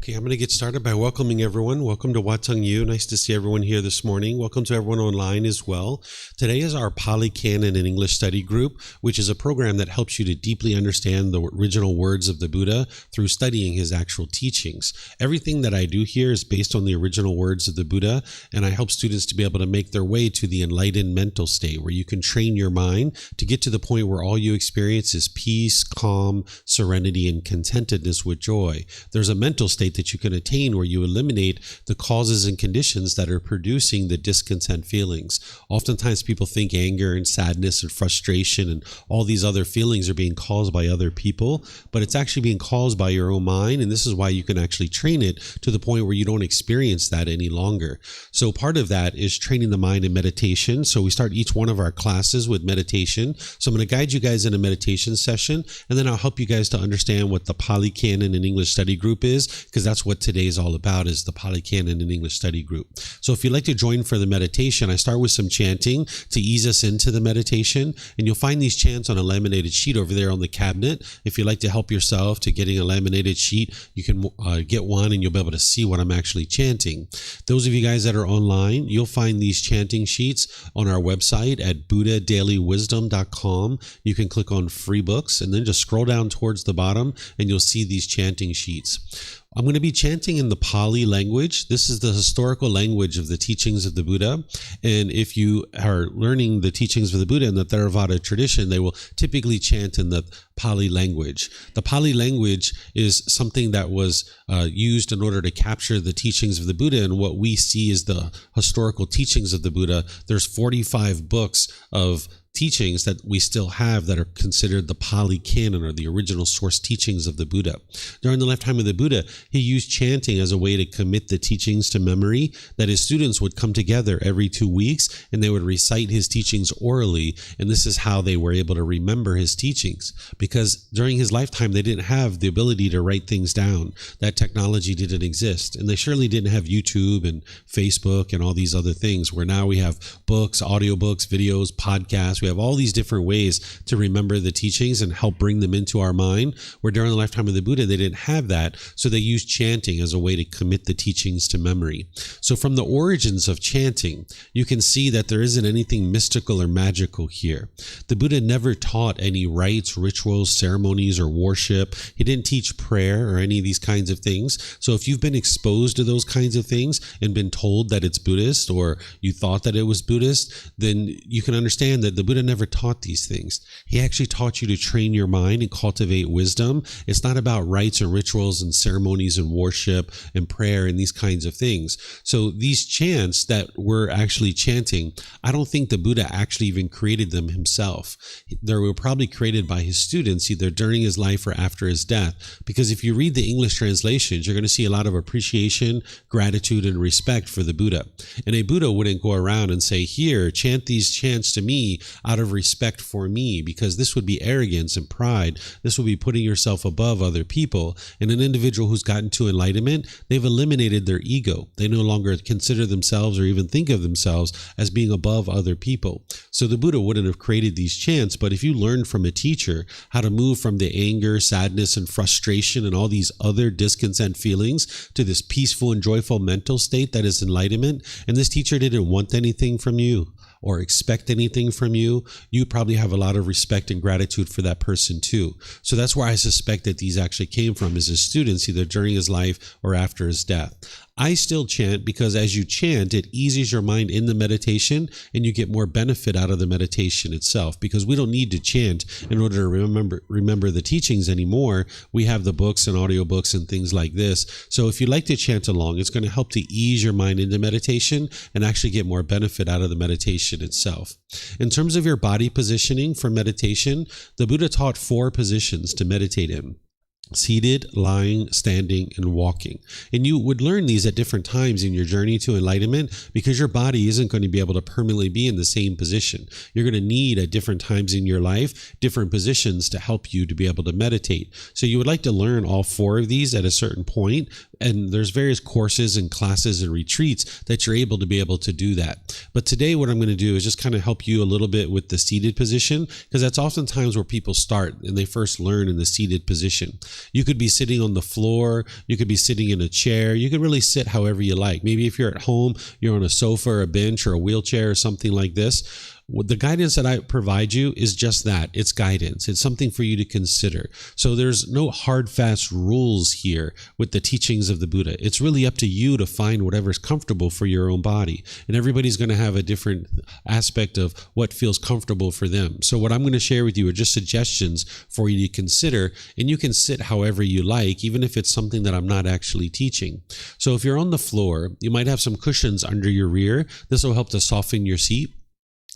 Okay, I'm going to get started by welcoming everyone. Welcome to Wat Tung. Nice to see everyone here this morning. Welcome to everyone online as well. Today is our Pali Canon and English study group, which is a program that helps you to deeply understand the original words of the Buddha through studying his actual teachings. Everything that I do here is based on the original words of the Buddha, and I help students to be able to make their way to the enlightened mental state where you can train your mind to get to the point where all you experience is peace, calm, serenity, and contentedness with joy. There's a mental state that you can attain where you eliminate the causes and conditions that are producing the discontent feelings. Oftentimes people think anger and sadness and frustration and all these other feelings are being caused by other people, but it's actually being caused by your own mind, and this is why you can actually train it to the point where you don't experience that any longer. So part of that is training the mind in meditation. So we start each one of our classes with meditation. So I'm going to guide you guys in a meditation session, and then I'll help you guys to understand what the Pali Canon and English study group is, because that's what today is all about, is the Pali Canon and English study group. So if you'd like to join for the meditation, I start with some chanting to ease us into the meditation, and you'll find these chants on a laminated sheet over there on the cabinet. If you'd like to help yourself to getting a laminated sheet, you can get one and you'll be able to see what I'm actually chanting. Those of you guys that are online, you'll find these chanting sheets on our website at buddhadailywisdom.com. You can click on free books and then just scroll down towards the bottom and you'll see these chanting sheets. I'm going to be chanting in the Pali language. This is the historical language of the teachings of the Buddha. And if you are learning the teachings of the Buddha in the Theravada tradition, they will typically chant in the Pali language. The Pali language is something that was used in order to capture the teachings of the Buddha, and what we see is the historical teachings of the Buddha. There's 45 books of teachings that we still have that are considered the Pali Canon, or the original source teachings of the Buddha. During the lifetime of the Buddha, he used chanting as a way to commit the teachings to memory, that his students would come together every 2 weeks and they would recite his teachings orally, and this is how they were able to remember his teachings, because during his lifetime they didn't have the ability to write things down. That technology didn't exist, and they surely didn't have YouTube and Facebook and all these other things, where now we have books, audiobooks, videos, podcasts. We have all these different ways to remember the teachings and help bring them into our mind, where during the lifetime of the Buddha, they didn't have that. So they used chanting as a way to commit the teachings to memory. So from the origins of chanting, you can see that there isn't anything mystical or magical here. The Buddha never taught any rites, rituals, ceremonies, or worship. He didn't teach prayer or any of these kinds of things. So if you've been exposed to those kinds of things and been told that it's Buddhist, or you thought that it was Buddhist, then you can understand that the Buddha never taught these things. He actually taught you to train your mind and cultivate wisdom. It's not about rites and rituals and ceremonies and worship and prayer and these kinds of things. So these chants that we're actually chanting, I don't think the Buddha actually even created them himself. They were probably created by his students, either during his life or after his death. Because if you read the English translations, you're going to see a lot of appreciation, gratitude, and respect for the Buddha. And a Buddha wouldn't go around and say, here, chant these chants to me out of respect for me, because this would be arrogance and pride. This would be putting yourself above other people. And an individual who's gotten to enlightenment, they've eliminated their ego. They no longer consider themselves or even think of themselves as being above other people. So the Buddha wouldn't have created these chants, but if you learned from a teacher how to move from the anger, sadness, and frustration and all these other discontent feelings to this peaceful and joyful mental state that is enlightenment, and this teacher didn't want anything from you or expect anything from you, you probably have a lot of respect and gratitude for that person too. So that's where I suspect that these actually came from, as his students, either during his life or after his death. I still chant because as you chant, it eases your mind in the meditation and you get more benefit out of the meditation itself, because we don't need to chant in order to remember the teachings anymore. We have the books and audiobooks and things like this. So if you like to chant along, it's going to help to ease your mind into meditation and actually get more benefit out of the meditation itself. In terms of your body positioning for meditation, the Buddha taught 4 positions to meditate in: seated, lying, standing, and walking. And you would learn these at different times in your journey to enlightenment, because your body isn't going to be able to permanently be in the same position. You're going to need at different times in your life different positions to help you to be able to meditate. So you would like to learn all 4 of these at a certain point, and there's various courses and classes and retreats that you're able to do that. But today what I'm going to do is just kind of help you a little bit with the seated position, because that's oftentimes where people start and they first learn in the seated position. You could be sitting on the floor. You could be sitting in a chair. You could really sit however you like. Maybe if you're at home, you're on a sofa or a bench or a wheelchair or something like this. The guidance that I provide you is just that. It's guidance. It's something for you to consider. So there's no hard, fast rules here with the teachings of the Buddha. It's really up to you to find whatever's comfortable for your own body. And everybody's going to have a different aspect of what feels comfortable for them. So what I'm going to share with you are just suggestions for you to consider, and you can sit however you like, even if it's something that I'm not actually teaching. So if you're on the floor, you might have some cushions under your rear. This will help to soften your seat.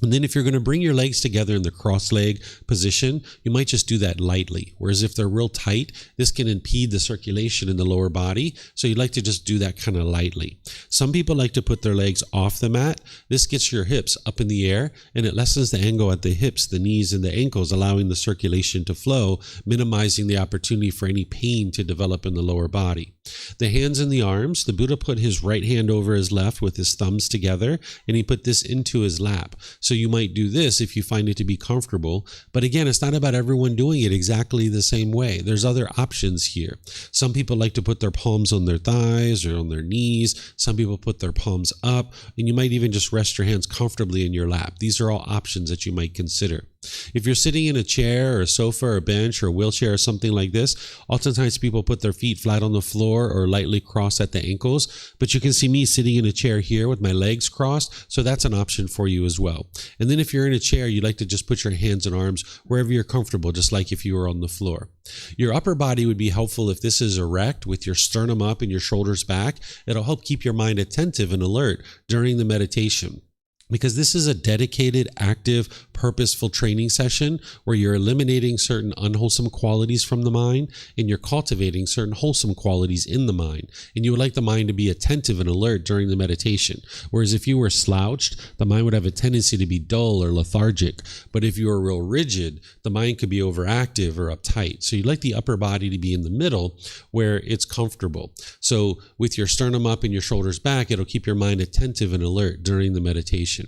And then if you're going to bring your legs together in the cross-leg position, you might just do that lightly. Whereas if they're real tight, this can impede the circulation in the lower body. So you'd like to just do that kind of lightly. Some people like to put their legs off the mat. This gets your hips up in the air, and it lessens the angle at the hips, the knees, and the ankles, allowing the circulation to flow, minimizing the opportunity for any pain to develop in the lower body. The hands and the arms, the Buddha put his right hand over his left with his thumbs together, and he put this into his lap. So you might do this if you find it to be comfortable. But again, it's not about everyone doing it exactly the same way. There's other options here. Some people like to put their palms on their thighs or on their knees. Some people put their palms up, and you might even just rest your hands comfortably in your lap. These are all options that you might consider. If you're sitting in a chair or a sofa or a bench or a wheelchair or something like this, oftentimes people put their feet flat on the floor or lightly crossed at the ankles, but you can see me sitting in a chair here with my legs crossed, so that's an option for you as well. And then if you're in a chair, you'd like to just put your hands and arms wherever you're comfortable, just like if you were on the floor. Your upper body would be helpful if this is erect with your sternum up and your shoulders back. It'll help keep your mind attentive and alert during the meditation. Because this is a dedicated, active, purposeful training session where you're eliminating certain unwholesome qualities from the mind and you're cultivating certain wholesome qualities in the mind. And you would like the mind to be attentive and alert during the meditation. Whereas if you were slouched, the mind would have a tendency to be dull or lethargic. But if you were real rigid, the mind could be overactive or uptight. So you'd like the upper body to be in the middle where it's comfortable. So with your sternum up and your shoulders back, it'll keep your mind attentive and alert during the meditation.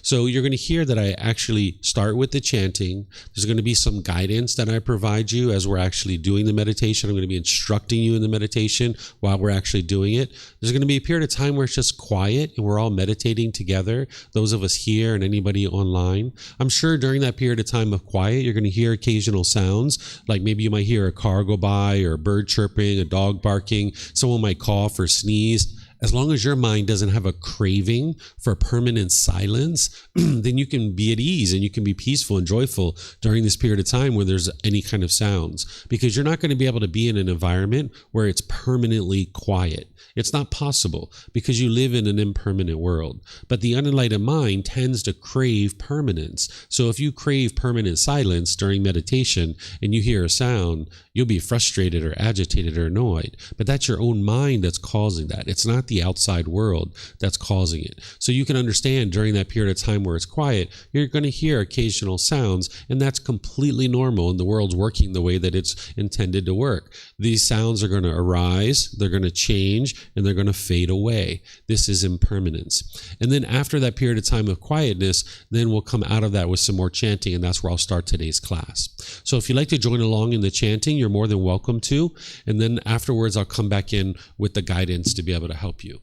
So you're going to hear that I actually start with the chanting. There's going to be some guidance that I provide you as we're actually doing the meditation. I'm going to be instructing you in the meditation while we're actually doing it. There's going to be a period of time where it's just quiet and we're all meditating together, those of us here and anybody online. I'm sure during that period of time of quiet, you're going to hear occasional sounds, like maybe you might hear a car go by or a bird chirping, a dog barking, someone might cough or sneeze. As long as your mind doesn't have a craving for permanent silence, then you can be at ease and you can be peaceful and joyful during this period of time where there's any kind of sounds, because you're not going to be able to be in an environment where it's permanently quiet. It's not possible because you live in an impermanent world. But the unenlightened mind tends to crave permanence. So if you crave permanent silence during meditation and you hear a sound, you'll be frustrated or agitated or annoyed. But that's your own mind that's causing that. It's not the outside world that's causing it. So you can understand during that period of time where it's quiet, you're going to hear occasional sounds, and that's completely normal, and the world's working the way that it's intended to work. These sounds are going to arise, they're going to change, and they're going to fade away. This is impermanence. And then after that period of time of quietness, then we'll come out of that with some more chanting, and that's where I'll start today's class. So if you'd like to join along in the chanting, you're more than welcome to. And then afterwards, I'll come back in with the guidance to be able to help you.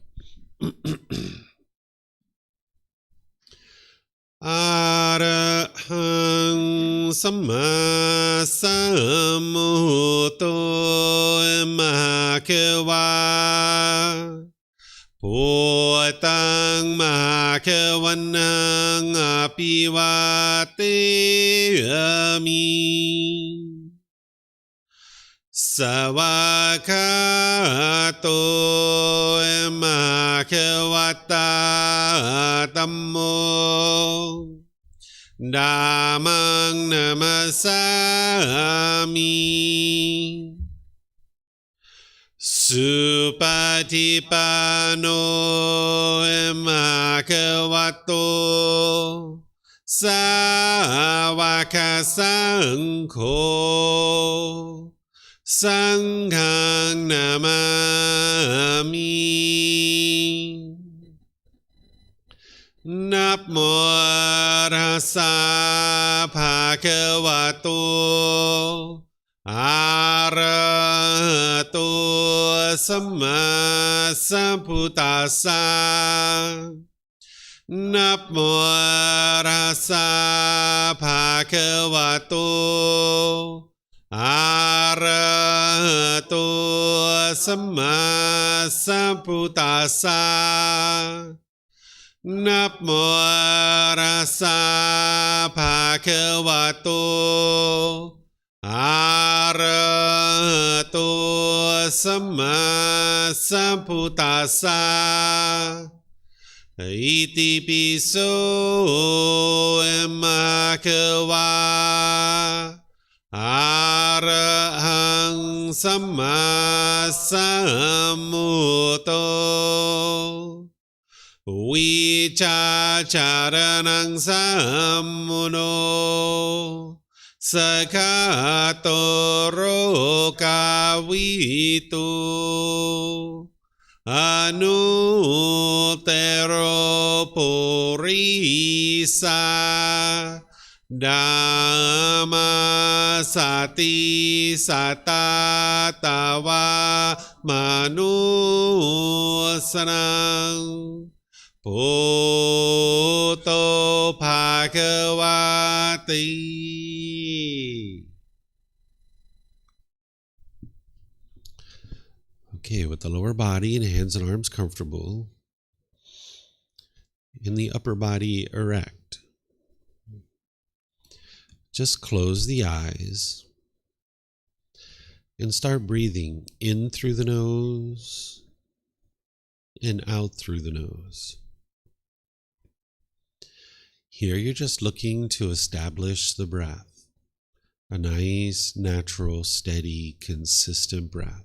Arahang Samma Sambuddho Mahakewa Potang Mahakewanang Apiwate Savakato Makawata Tammo Dhammang Namasami Supatipano Makawato Sawaka Sangho Sanghang Namami Namo Rasa Bhagavato Arahato สัมมาสัมพุทธัสสะนะโมตัสสะภะคะวะโตอะระหะโตสัมมาสัมพุทธัสสะนะโมตัสสะภะคะวะโตอะระหะโตสัมมาสัมพุทธัสสะอิติปิโสมะคะวะอะระหังสัมมาสัมพุทโธวิชาจารณังสัมมุโนสกขาโตโรกาวิตุอนุเตโรปุริสาดัมมาสติสัตตาตาวามนุสนังพุทโธภะคะวะติ Okay, with the lower body and hands and arms comfortable, and the upper body erect, just close the eyes and start breathing in through the nose and out through the nose. Here you're just looking to establish the breath, a nice, natural, steady, consistent breath.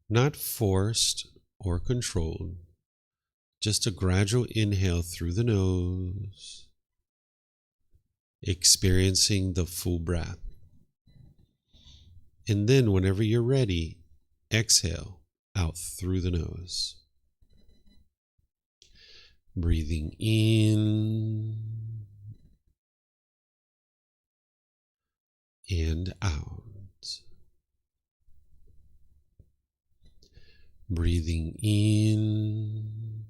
Not forced or controlled, just a gradual inhale through the nose, experiencing the full breath. And then whenever you're ready, exhale out through the nose. Breathing in and out. Breathing in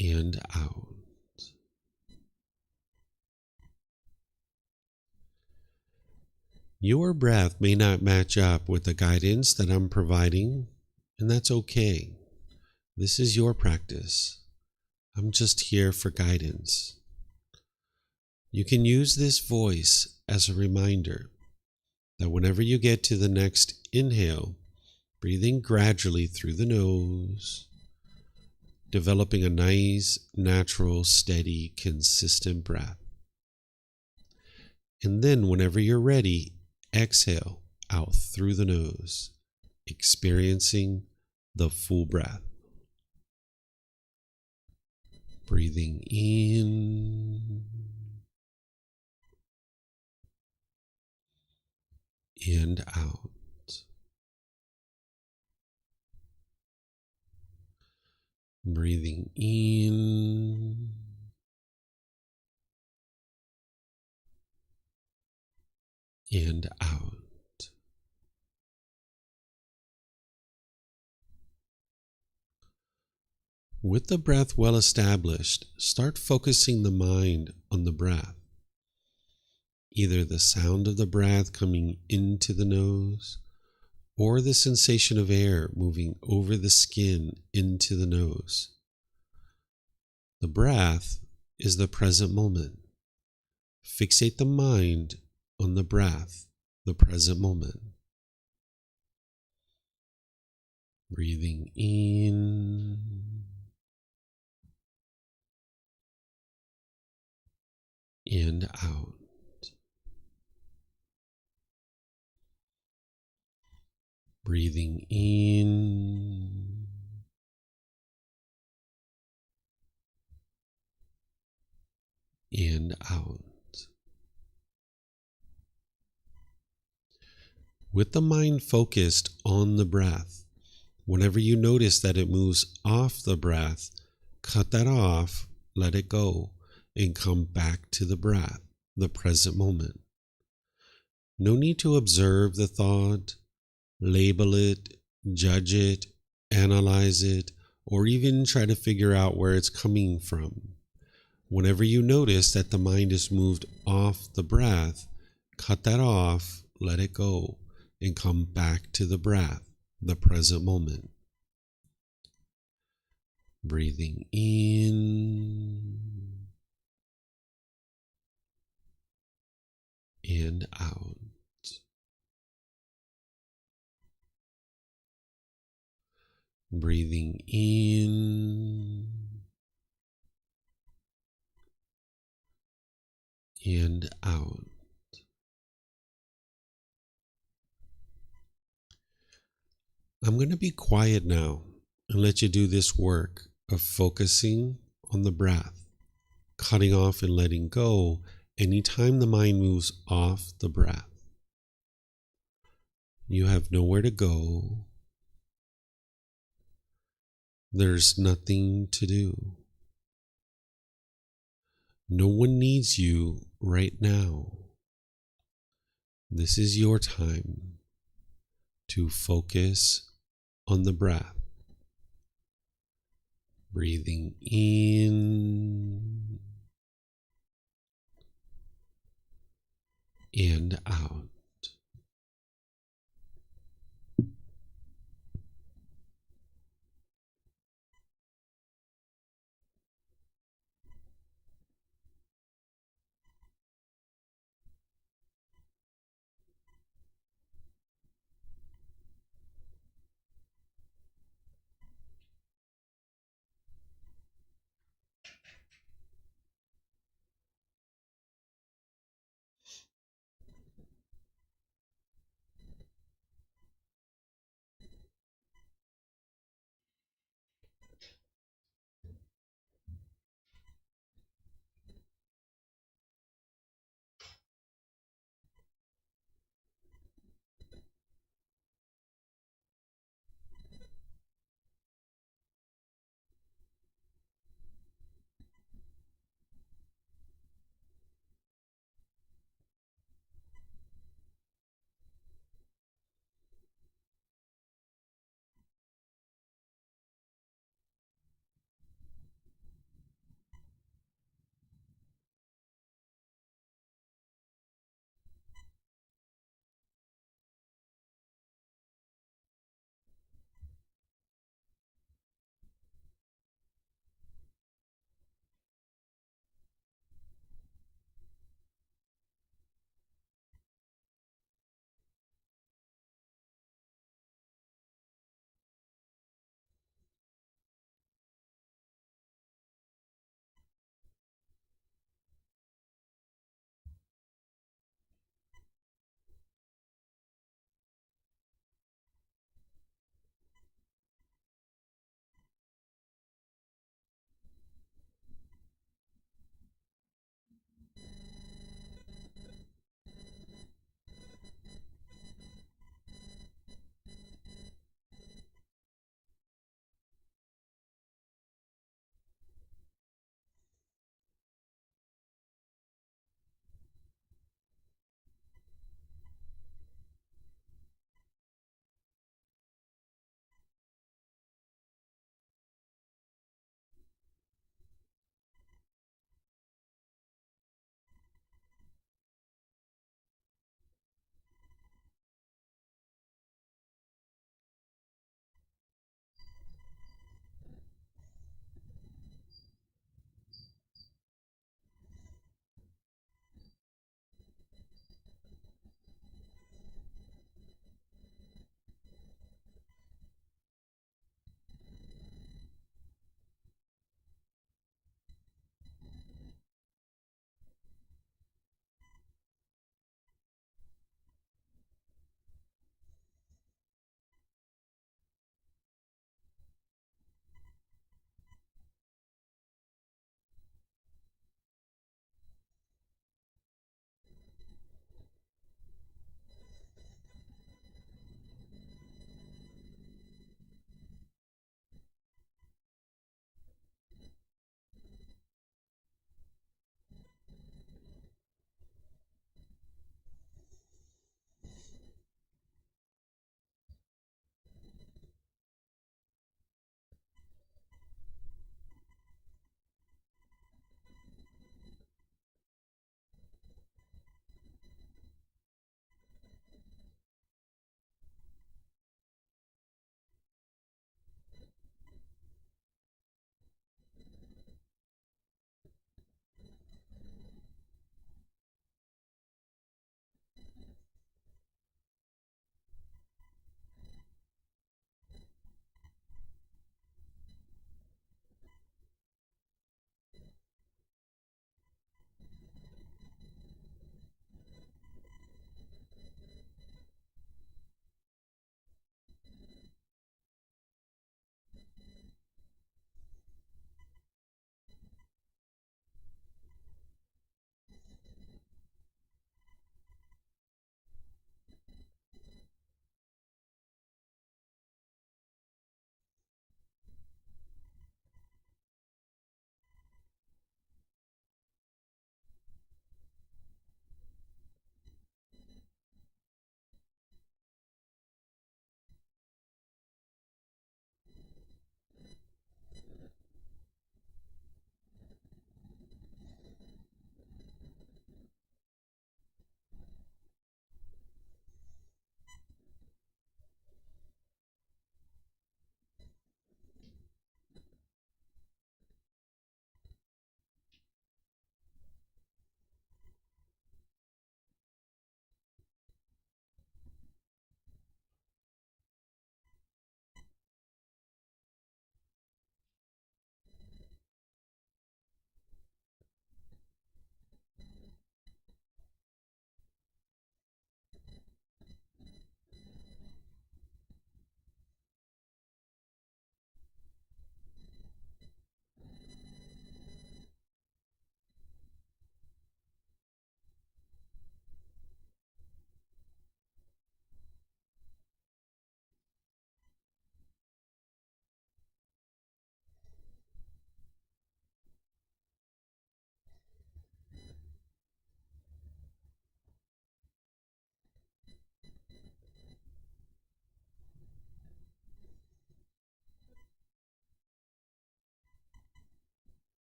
and out. Your breath may not match up with the guidance that I'm providing, and that's okay. This is your practice. I'm just here for guidance. You can use this voice as a reminder that whenever you get to the next inhale, breathing gradually through the nose, developing a nice, natural, steady, consistent breath. And then whenever you're ready, exhale out through the nose, experiencing the full breath. Breathing in and out. Breathing in and out. With the breath well established, start focusing the mind on the breath. Either the sound of the breath coming into the nose, or the sensation of air moving over the skin into the nose. The breath is the present moment. Fixate the mind on the breath, the present moment. Breathing in and out. Breathing in and out. With the mind focused on the breath, whenever you notice that it moves off the breath, cut that off, let it go, and come back to the breath, the present moment. No need to observe the thought, label it, judge it, analyze it, or even try to figure out where it's coming from. Whenever you notice that the mind is moved off the breath, cut that off, let it go, and come back to the breath, the present moment. Breathing in and out. Breathing in and out. I'm going to be quiet now and let you do this work of focusing on the breath, cutting off and letting go anytime the mind moves off the breath. You have nowhere to go. There's nothing to do. No one needs you right now. This is your time to focus on the breath. Breathing in and out.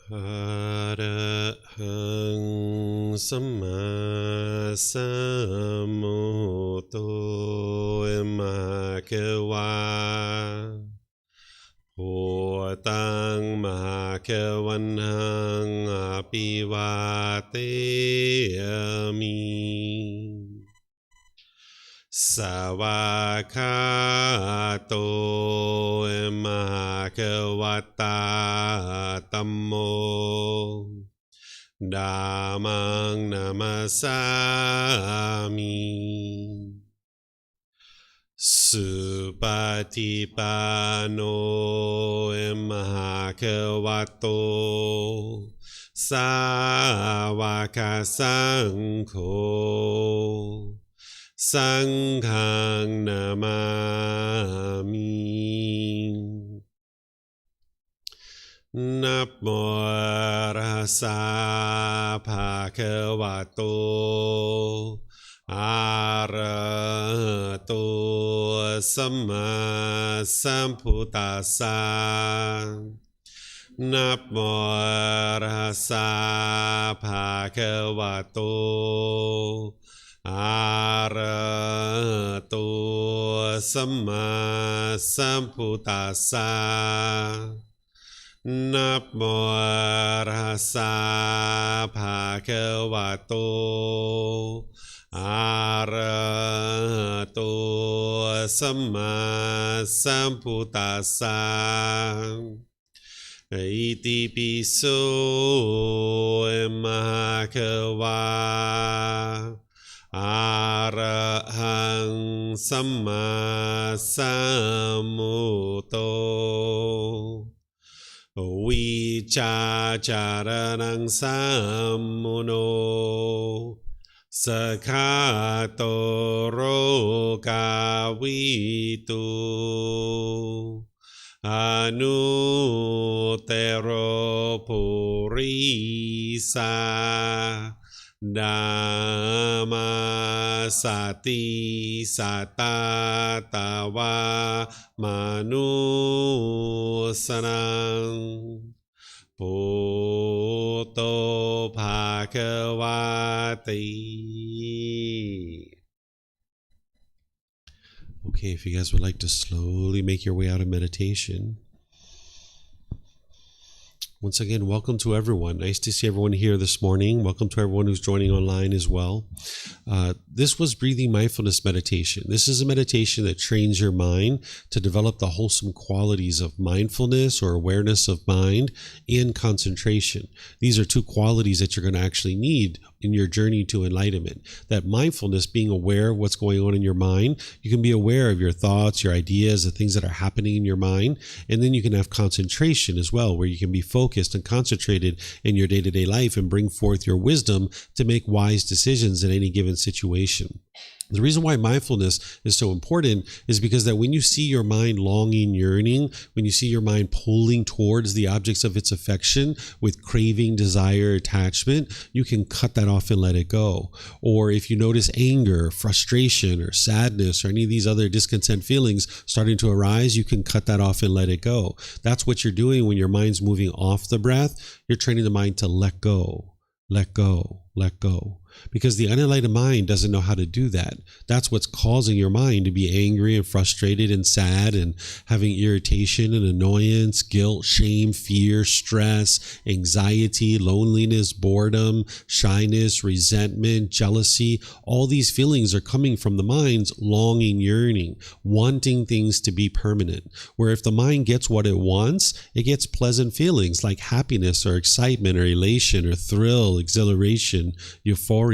Arahang Samma Sambuddho Emakewa Wat Tung Makewanhang Apivateyami Savakato emakewata tammo Dhammang namasami Supatipano emakewato Sawaka Sangho Sanghang namami Namo rasa bhagavato arahato samma sambuddhassa Namo rasa bhagavato arahato samma sambuddhassa Namo rasa bhagavato arahato samma sambuddhassa Iti piso emakewa Arahang Samma Sambuddho Vicacaranang Sammuno Sakato Rokavitu Anutero Purisa Dhamma sati satatawa manusanang Bhutto Bhagavati. Okay, if you guys would like to slowly make your way out of meditation. Once again, welcome to everyone. Nice to see everyone here this morning. Welcome to everyone who's joining online as well. This was breathing mindfulness meditation. This is a meditation that trains your mind to develop the wholesome qualities of mindfulness or awareness of mind and concentration. These are two qualities that you're going to actually need in your journey to enlightenment. That mindfulness, being aware of what's going on in your mind, you can be aware of your thoughts, your ideas, the things that are happening in your mind, and then you can have concentration as well, where you can be focused and concentrated in your day-to-day life and bring forth your wisdom to make wise decisions in any given situation. The reason why mindfulness is so important is because that when you see your mind longing, yearning, when you see your mind pulling towards the objects of its affection with craving, desire, attachment, you can cut that off and let it go. Or if you notice anger, frustration, or sadness, or any of these other discontent feelings starting to arise, you can cut that off and let it go. That's what you're doing when your mind's moving off the breath. You're training the mind to let go, let go, let go. Because the unenlightened mind doesn't know how to do that. That's what's causing your mind to be angry and frustrated and sad and having irritation and annoyance, guilt, shame, fear, stress, anxiety, loneliness, boredom, shyness, resentment, jealousy. All these feelings are coming from the mind's longing, yearning, wanting things to be permanent. Where if the mind gets what it wants, it gets pleasant feelings like happiness or excitement or elation or thrill, exhilaration, euphoria.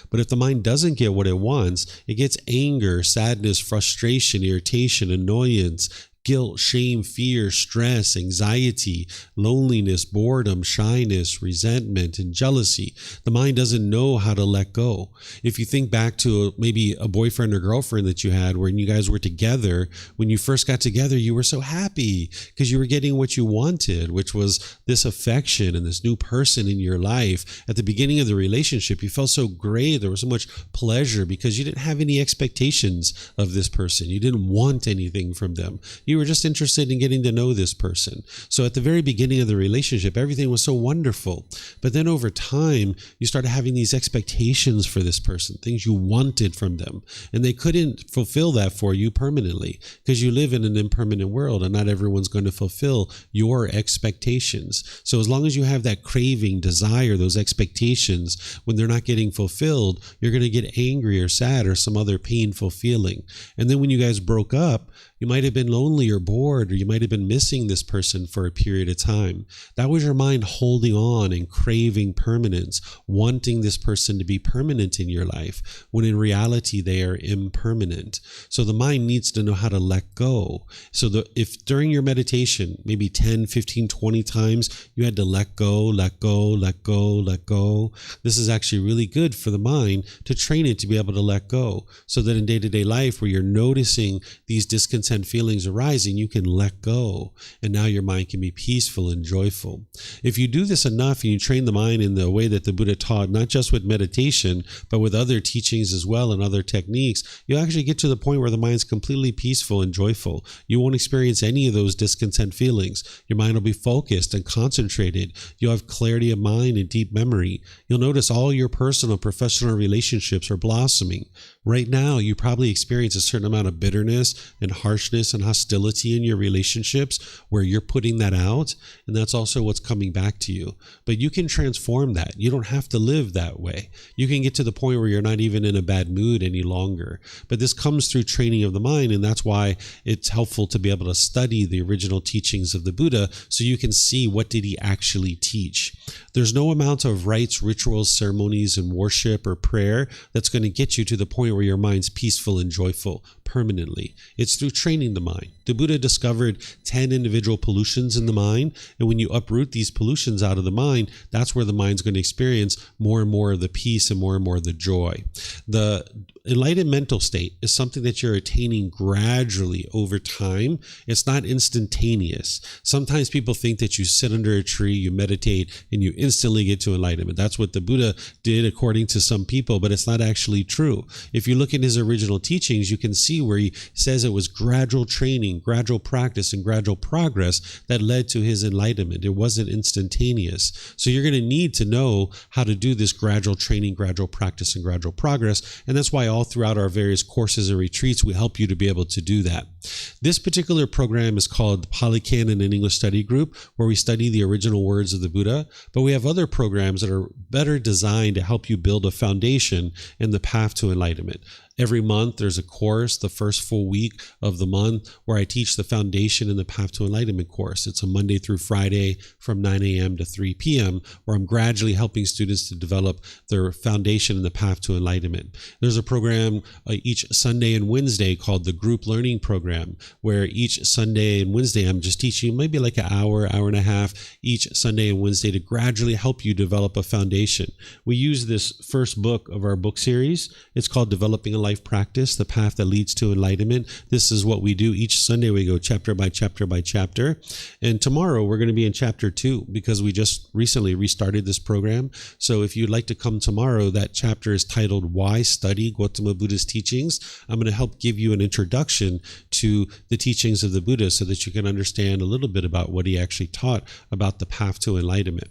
But if the mind doesn't get what it wants, it gets anger, sadness, frustration, irritation, annoyance, guilt, shame, fear, stress, anxiety, loneliness, boredom, shyness, resentment, and jealousy. The mind doesn't know how to let go. If you think back to maybe a boyfriend or girlfriend that you had when you guys were together, when you first got together, you were so happy because you were getting what you wanted, which was this affection and this new person in your life. At the beginning of the relationship, you felt so great. There was so much pleasure because you didn't have any expectations of this person. You didn't want anything from them. You You were just interested in getting to know this person. So at the very beginning of the relationship, everything was so wonderful. But then over time, you started having these expectations for this person, things you wanted from them. And they couldn't fulfill that for you permanently because you live in an impermanent world and not everyone's going to fulfill your expectations. So as long as you have that craving, desire, those expectations, when they're not getting fulfilled, you're going to get angry or sad or some other painful feeling. And then when you guys broke up, you might have been lonely or bored, or you might have been missing this person for a period of time. That was your mind holding on and craving permanence, wanting this person to be permanent in your life, when in reality they are impermanent. So the mind needs to know how to let go. So if during your meditation, maybe 10, 15, 20 times, you had to let go, let go, let go, let go, this is actually really good for the mind to train it to be able to let go. So that in day-to-day life where you're noticing these discontent feelings arising, you can let go. And now your mind can be peaceful and joyful. If you do this enough and you train the mind in the way that the Buddha taught, not just with meditation, but with other teachings as well and other techniques, you'll actually get to the point where the mind's completely peaceful and joyful. You won't experience any of those discontent feelings. Your mind will be focused and concentrated. You'll have clarity of mind and deep memory. You'll notice all your personal, professional relationships are blossoming. Right now, you probably experience a certain amount of bitterness and harshness and hostility in your relationships where you're putting that out, and that's also what's coming back to you. But you can transform that. You don't have to live that way. You can get to the point where you're not even in a bad mood any longer. But this comes through training of the mind, and that's why it's helpful to be able to study the original teachings of the Buddha so you can see what did he actually teach. There's no amount of rites, rituals, ceremonies, and worship or prayer that's going to get you to the point where your mind's peaceful and joyful permanently. It's through training the mind. The Buddha discovered 10 individual pollutions in the mind, and when you uproot these pollutions out of the mind, that's where the mind's going to experience more and more of the peace and more the joy. The enlightened mental state is something that you're attaining gradually over time. It's not instantaneous. Sometimes people think that you sit under a tree, you meditate, and you instantly get to enlightenment. That's what the Buddha did according to some people, but it's not actually true. If you look at his original teachings, you can see where he says it was gradual training, gradual practice, and gradual progress that led to his enlightenment. It wasn't instantaneous. So you're going to need to know how to do this gradual training, gradual practice, and gradual progress. And that's why all throughout our various courses and retreats, we help you to be able to do that. This particular program is called Pali Canon and English Study Group, where we study the original words of the Buddha. But we have other programs that are better designed to help you build a foundation in the path to enlightenment. Every month, there's a course, the first full week of the month, where I teach the Foundation in the Path to Enlightenment course. It's a Monday through Friday from 9 a.m. to 3 p.m., where I'm gradually helping students to develop their foundation in the path to enlightenment. There's a program each Sunday and Wednesday called the Group Learning Program, where each Sunday and Wednesday, I'm just teaching you maybe like an hour and a half each Sunday and Wednesday to gradually help you develop a foundation. We use this first book of our book series. It's called Developing a Life Practice, the path that leads to enlightenment. This is what we do each Sunday. We go chapter by chapter by chapter. And tomorrow we're going to be in chapter 2 because we just recently restarted this program. So if you'd like to come tomorrow, that chapter is titled Why Study Gotama Buddha's Teachings. I'm going to help give you an introduction to the teachings of the Buddha so that you can understand a little bit about what he actually taught about the path to enlightenment.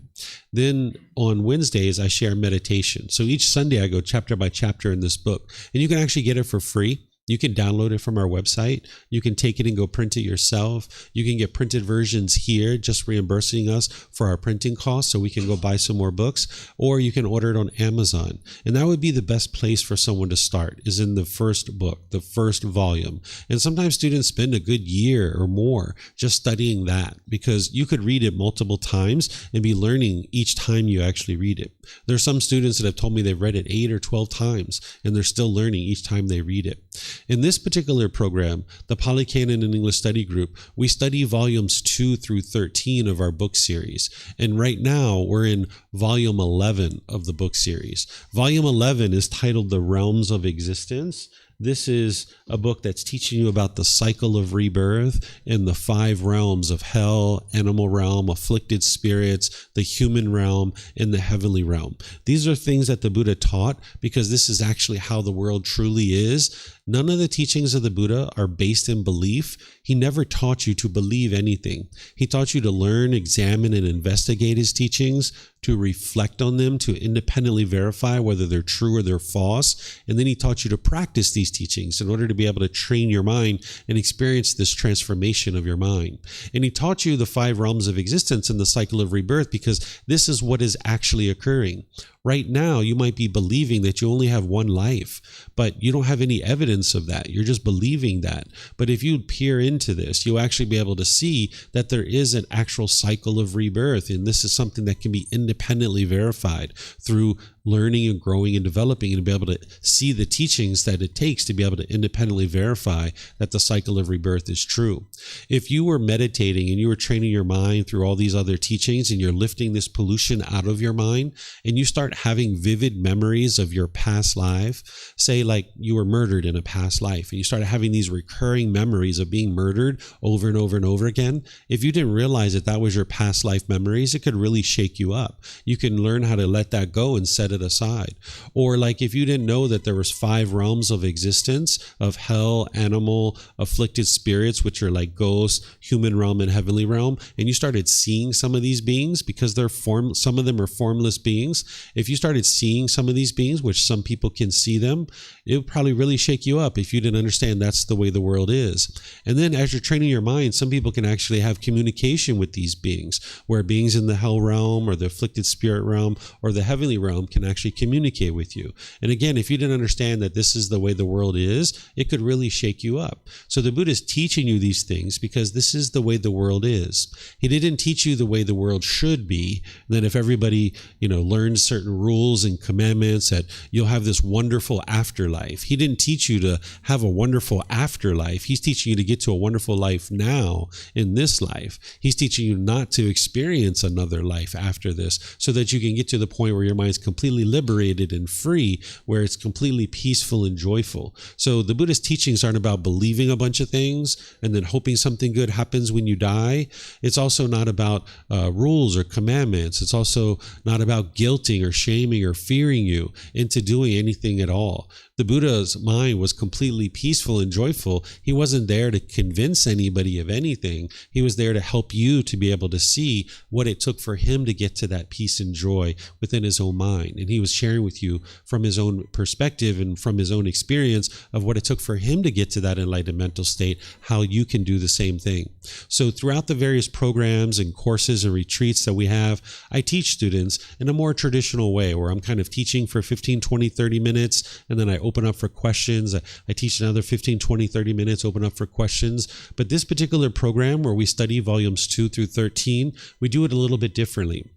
Then on Wednesdays, I share meditation. So each Sunday, I go chapter by chapter in this book. And you can actually get it for free. You can download it from our website. You can take it and go print it yourself. You can get printed versions here, just reimbursing us for our printing costs so we can go buy some more books. Or you can order it on Amazon. And that would be the best place for someone to start, is in the first book, the first volume. And sometimes students spend a good year or more just studying that, because you could read it multiple times and be learning each time you actually read it. There are some students that have told me they've read it 8 or 12 times, and they're still learning each time they read it. In this particular program, the Pali Canon and English Study Group, we study volumes 2 through 13 of our book series. And right now, we're in volume 11 of the book series. Volume 11 is titled The Realms of Existence. This is a book that's teaching you about the cycle of rebirth and the 5 realms of hell, animal realm, afflicted spirits, the human realm, and the heavenly realm. These are things that the Buddha taught because this is actually how the world truly is. None of the teachings of the Buddha are based in belief. He never taught you to believe anything. He taught you to learn, examine, and investigate his teachings, to reflect on them, to independently verify whether they're true or they're false. And then he taught you to practice these teachings in order to be able to train your mind and experience this transformation of your mind. And he taught you the 5 realms of existence and the cycle of rebirth, because this is what is actually occurring. Right now, you might be believing that you only have one life, but you don't have any evidence of that. You're just believing that. But if you peer into this, you'll actually be able to see that there is an actual cycle of rebirth. And this is something that can be independently verified through learning and growing and developing, and be able to see the teachings that it takes to be able to independently verify that the cycle of rebirth is true. If you were meditating and you were training your mind through all these other teachings, and you're lifting this pollution out of your mind, and you start having vivid memories of your past life, say like you were murdered in a past life, and you started having these recurring memories of being murdered over and over and over again, if you didn't realize that that was your past life memories, it could really shake you up. You can learn how to let that go and set it aside. Or like if you didn't know that there was 5 realms of existence, of hell, animal, afflicted spirits, which are like ghosts, human realm, and heavenly realm, and you started seeing some of these beings because some of them are formless beings. If you started seeing some of these beings, which some people can see them, it would probably really shake you up if you didn't understand that's the way the world is. And then as you're training your mind, some people can actually have communication with these beings, where beings in the hell realm or the afflicted spirit realm or the heavenly realm can actually communicate with you. And again, if you didn't understand that this is the way the world is, it could really shake you up. So the Buddha is teaching you these things because this is the way the world is. He didn't teach you the way the world should be. And then if everybody, learns certain rules and commandments, that you'll have this wonderful afterlife. He didn't teach you to have a wonderful afterlife. He's teaching you to get to a wonderful life now in this life. He's teaching you not to experience another life after this, so that you can get to the point where your mind's completely liberated and free, where it's completely peaceful and joyful. So the Buddhist teachings aren't about believing a bunch of things and then hoping something good happens when you die. It's also not about rules or commandments. It's also not about guilting or shaming or fearing you into doing anything at all. The Buddha's mind was completely peaceful and joyful. He wasn't there to convince anybody of anything. He was there to help you to be able to see what it took for him to get to that peace and joy within his own mind. And he was sharing with you from his own perspective and from his own experience of what it took for him to get to that enlightened mental state, how you can do the same thing. So throughout the various programs and courses and retreats that we have, I teach students in a more traditional way, where I'm kind of teaching for 15, 20, 30 minutes, and then I open up for questions. I teach another 15, 20, 30 minutes, open up for questions. But this particular program, where we study volumes 2 through 13, we do it a little bit differently.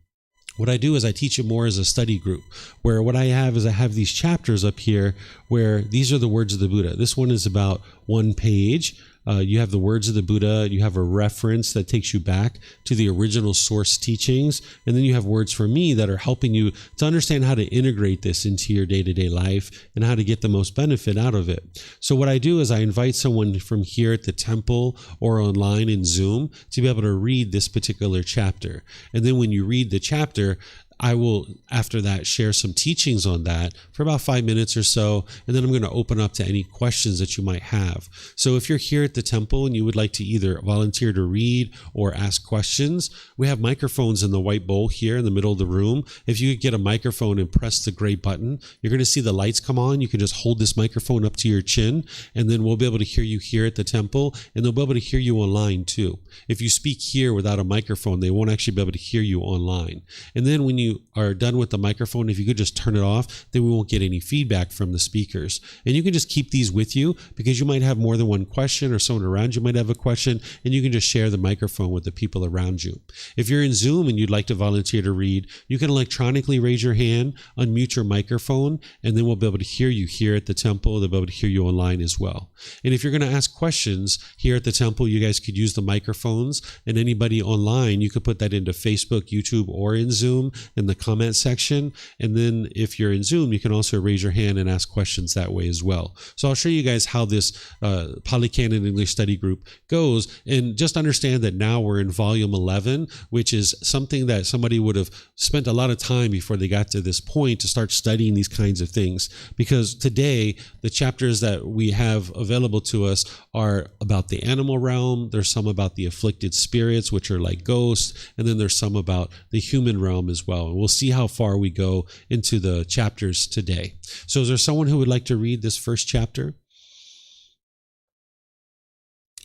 What I do is I teach it more as a study group, where what I have is I have these chapters up here where these are the words of the Buddha. This one is about 1 page. You have the words of the Buddha, you have a reference that takes you back to the original source teachings, and then you have words from me that are helping you to understand how to integrate this into your day-to-day life and how to get the most benefit out of it. So what I do is I invite someone from here at the temple or online in Zoom to be able to read this particular chapter. And then when you read the chapter, I will, after that, share some teachings on that for about 5 minutes or so, and then I'm going to open up to any questions that you might have. So if you're here at the temple and you would like to either volunteer to read or ask questions, we have microphones in the white bowl here in the middle of the room. If you could get a microphone and press the gray button, you're going to see the lights come on. You can just hold this microphone up to your chin, and then we'll be able to hear you here at the temple, and they'll be able to hear you online too. If you speak here without a microphone, they won't actually be able to hear you online. And then when you are done with the microphone, if you could just turn it off, then we won't get any feedback from the speakers. And you can just keep these with you, because you might have more than one question, or someone around you might have a question, and you can just share the microphone with the people around you. If you're in Zoom and you'd like to volunteer to read, you can electronically raise your hand, unmute your microphone, and then we'll be able to hear you here at the temple. They'll be able to hear you online as well. And if you're going to ask questions here at the temple, you guys could use the microphones, and anybody online, you could put that into Facebook, YouTube, or in Zoom, in the comment section. And then if you're in Zoom, you can also raise your hand and ask questions that way as well. So I'll show you guys how this Pali Canon English study group goes. And just understand that now we're in volume 11, which is something that somebody would have spent a lot of time before they got to this point to start studying these kinds of things. Because today, the chapters that we have available to us are about the animal realm. There's some about the afflicted spirits, which are like ghosts. And then there's some about the human realm as well. And we'll see how far we go into the chapters today. So is there someone who would like to read this first chapter?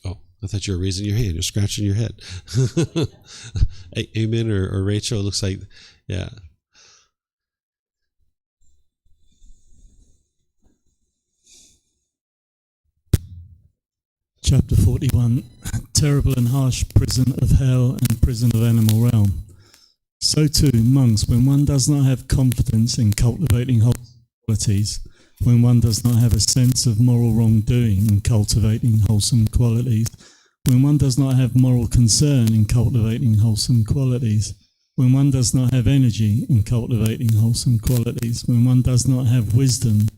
Oh, I thought you were raising your hand. You're scratching your head. Amen or Rachel, it looks like, yeah. Chapter 41, Terrible and Harsh Prison of Hell and Prison of Animal Realm. So too, monks, when one does not have confidence in cultivating wholesome qualities, when one does not have a sense of moral wrongdoing in cultivating wholesome qualities, when one does not have moral concern in cultivating wholesome qualities, when one does not have energy in cultivating wholesome qualities, when one does not have wisdom,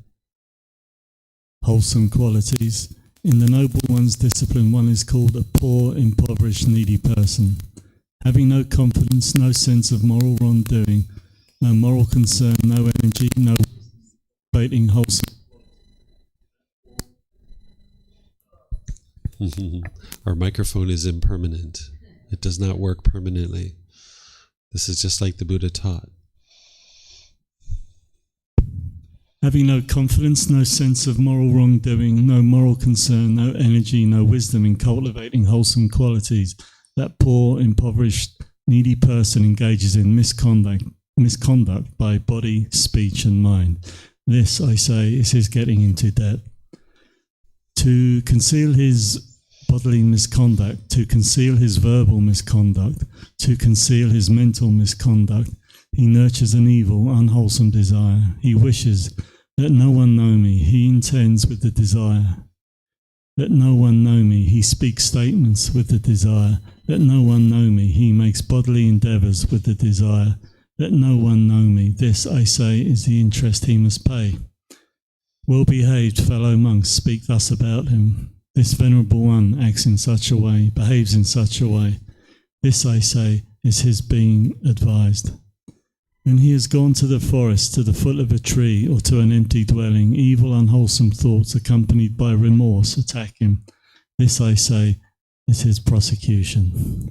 wholesome qualities, in the noble one's discipline, one is called a poor, impoverished, needy person. Having no confidence, no sense of moral wrongdoing, no moral concern, no energy, no cultivating wholesome. Our microphone is impermanent. It does not work permanently. This is just like the Buddha taught. Having no confidence, no sense of moral wrongdoing, no moral concern, no energy, no wisdom in cultivating wholesome qualities, that poor, impoverished, needy person engages in misconduct by body, speech, and mind. This, I say, is his getting into debt. To conceal his bodily misconduct, to conceal his verbal misconduct, to conceal his mental misconduct, he nurtures an evil, unwholesome desire. He wishes that no one know me. He intends with the desire that no one know me. He speaks statements with the desire that no one know me. He makes bodily endeavours with the desire that no one know me. This, I say, is the interest he must pay. Well-behaved fellow monks speak thus about him. This venerable one acts in such a way, behaves in such a way. This, I say, is his being advised. When he has gone to the forest, to the foot of a tree, or to an empty dwelling, evil, unwholesome thoughts accompanied by remorse attack him. This, I say, is his prosecution.